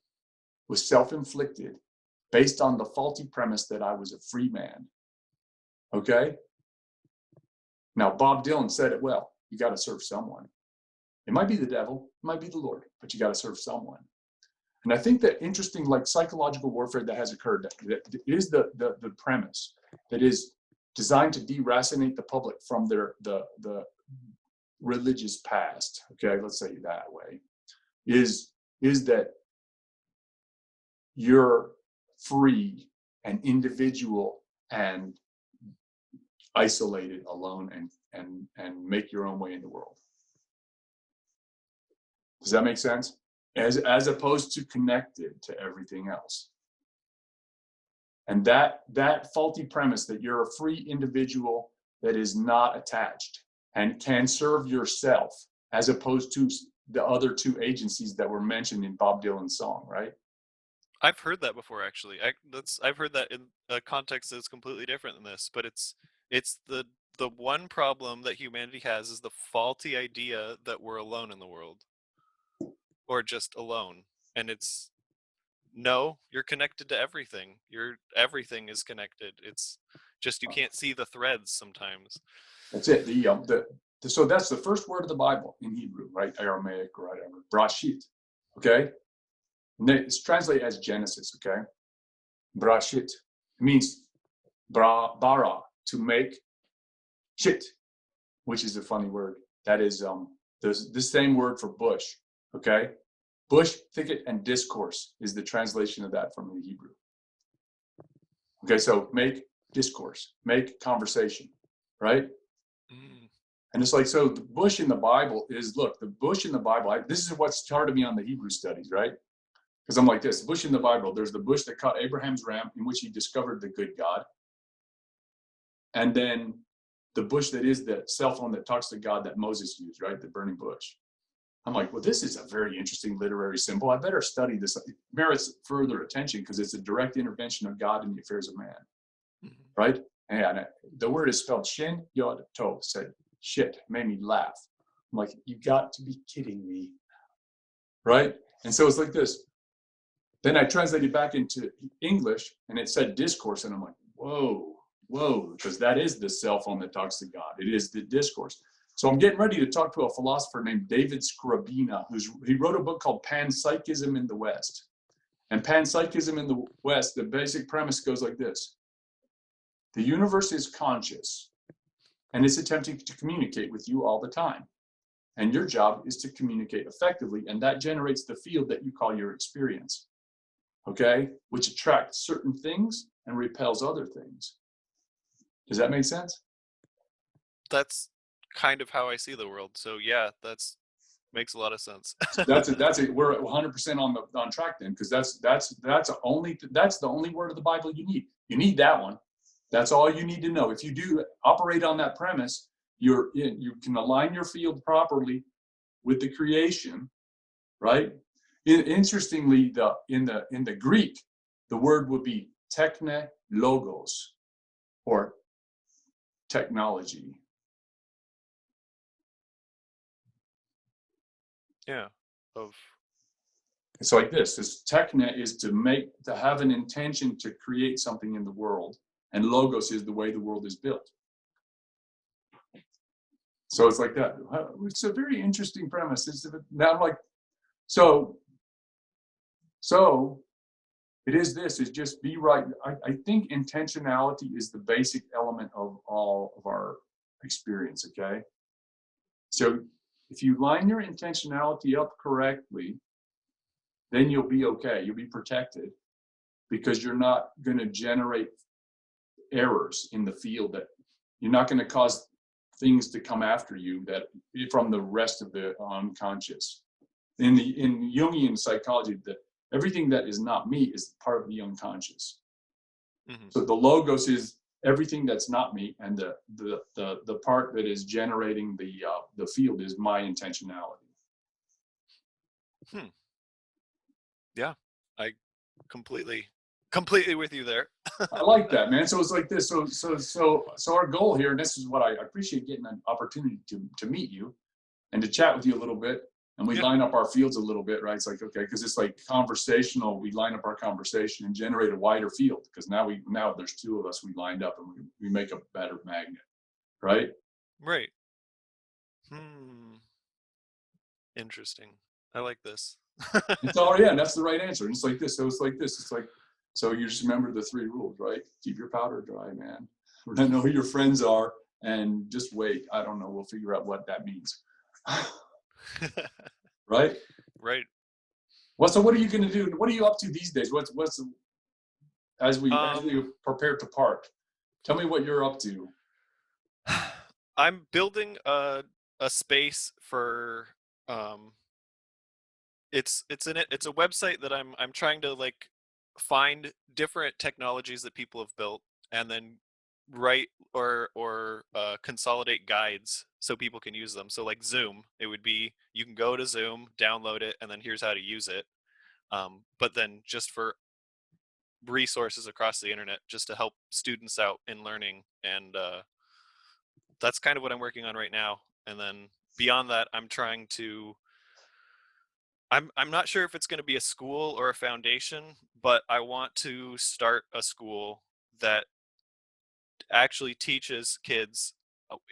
was self-inflicted based on the faulty premise that I was a free man. Okay? Now, Bob Dylan said it well. You got to serve someone. It might be the devil, it might be the Lord, but you got to serve someone. And I think that interesting, like psychological warfare that has occurred, that is the premise that is designed to deracinate the public from the religious past. Okay, let's say it that way. Is that you're free and individual and isolated, alone, and make your own way in the world. Does that make sense? As opposed to connected to everything else. And that faulty premise that you're a free individual that is not attached and can serve yourself, as opposed to the other 2 agencies that were mentioned in Bob Dylan's song, right?
I've heard that before, actually. I've heard that in a context that's completely different than this, but it's the one problem that humanity has is the faulty idea that we're alone in the world, or just alone. And it's, no, you're connected to everything. Everything is connected. It's just you can't see the threads sometimes.
That's it. So that's the first word of the Bible in Hebrew, right? Aramaic or whatever. Brashit. Okay? And it's translated as Genesis, okay? Brashit. It means bara, to make, shit, which is a funny word. That is there's the same word for bush, okay? Bush, thicket, and discourse is the translation of that from the Hebrew. Okay, so make discourse, make conversation, right? And it's like, so the bush in the Bible is, look, the bush in the Bible, this is what started me on the Hebrew studies, right? Because I'm like this, the bush in the Bible, there's the bush that caught Abraham's ram, in which he discovered the good God. And then the bush that is the cell phone that talks to God that Moses used, right? The burning bush. I'm like, well, this is a very interesting literary symbol. I better study this. It merits further attention because it's a direct intervention of God in the affairs of man, right? And the word is spelled shin, yod, to. Said, shit, made me laugh. I'm like, you got to be kidding me, right? And so it's like this. Then I translated back into English and it said discourse. And I'm like, whoa, because that is the cell phone that talks to God. It is the discourse. So I'm getting ready to talk to a philosopher named David Scribina, he wrote a book called Panpsychism in the West. And panpsychism in the West, the basic premise goes like this. The universe is conscious, and it's attempting to communicate with you all the time. And your job is to communicate effectively, and that generates the field that you call your experience, okay? Which attracts certain things and repels other things. Does that make sense?
That's kind of how I see the world. So yeah, that's makes a lot of sense.
That's it. We're 100% on track then, because that's the only word of the Bible you need. You need that one. That's all you need to know. If you do operate on that premise, you can align your field properly with the creation, right? Interestingly, in the Greek, the word would be techne logos, or technology.
Yeah.
It's like this. This techne is to have an intention to create something in the world, and logos is the way the world is built. So it's like that. It's a very interesting premise. Now I'm like, so it is this, is just be right. I think intentionality is the basic element of all of our experience, okay? So if you line your intentionality up correctly, then you'll be okay. You'll be protected, because you're not going to generate errors in the field, that you're not going to cause things to come after you that from the rest of the unconscious. In Jungian psychology, that everything that is not me is part of the unconscious. Mm-hmm. So the logos is everything that's not me, and the part that is generating the field is my intentionality.
Yeah, I completely with you there.
I like that, man. So it's like this. So our goal here, and this is what I appreciate, getting an opportunity to meet you and to chat with you a little bit. And we line up our fields a little bit, right? It's like, okay, because it's like conversational. We line up our conversation and generate a wider field, because now there's two of us, we lined up, and we make a better magnet, right?
Right. Interesting. I like this.
It's all, yeah, that's the right answer. And it's like this. So it's like this. It's like, so you just remember the 3 rules, right? Keep your powder dry, man. Know who your friends are, and just wait. I don't know. We'll figure out what that means. Right?
Right.
Well, so what are you going to do? What are you up to these days? What's as we prepare to part? Tell me what you're up to.
I'm building a space for it's a website that I'm trying to like find different technologies that people have built, and then write or consolidate guides so people can use them. So like Zoom, it would be, you can go to Zoom, download it, and then here's how to use it. But then just for resources across the internet, just to help students out in learning. And that's kind of what I'm working on right now. And then beyond that, I'm trying to, I'm not sure if it's going to be a school or a foundation, but I want to start a school that actually teaches kids,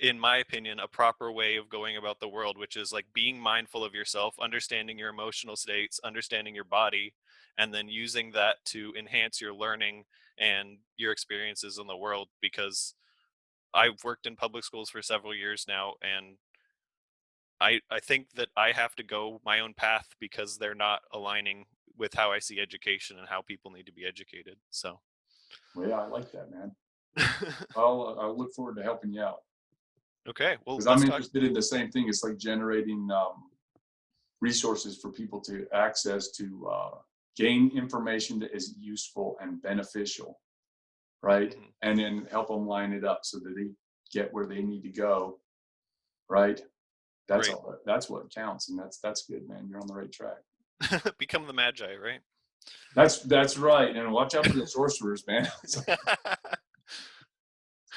in my opinion, a proper way of going about the world, which is like being mindful of yourself, understanding your emotional states, understanding your body, and then using that to enhance your learning and your experiences in the world. Because I've worked in public schools for several years now, and I think that I have to go my own path because they're not aligning with how I see education and how people need to be educated. So,
well, yeah, I like that, man. I'll look forward to helping you out.
Okay, well,
because I'm interested in the same thing. It's like generating resources for people to access to gain information that is useful and beneficial, right? Mm-hmm. And then help them line it up so that they get where they need to go, right? That's right. All. That's what counts, and that's good, man. You're on the right track.
Become the Magi, right?
That's right. And watch out for the sorcerers, man.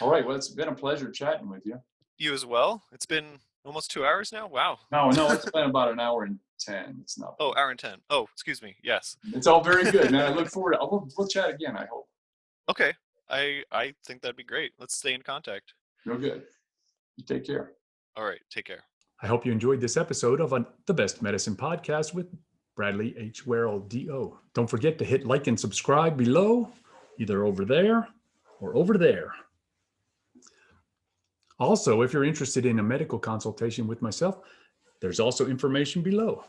All right. Well, it's been a pleasure chatting with you.
You as well. It's been almost 2 hours now. Wow.
No, it's been about an hour and 10. It's not.
Oh, hour and 10. Oh, excuse me. Yes.
It's all very good, man. I look forward to. We'll chat again, I hope.
Okay. I think that'd be great. Let's stay in contact.
Real good. You take care.
All right. Take care.
I hope you enjoyed this episode of the Best Medicine Podcast with Bradley H. Werrell, D.O. Don't forget to hit like and subscribe below, either over there or over there. Also, if you're interested in a medical consultation with myself, there's also information below.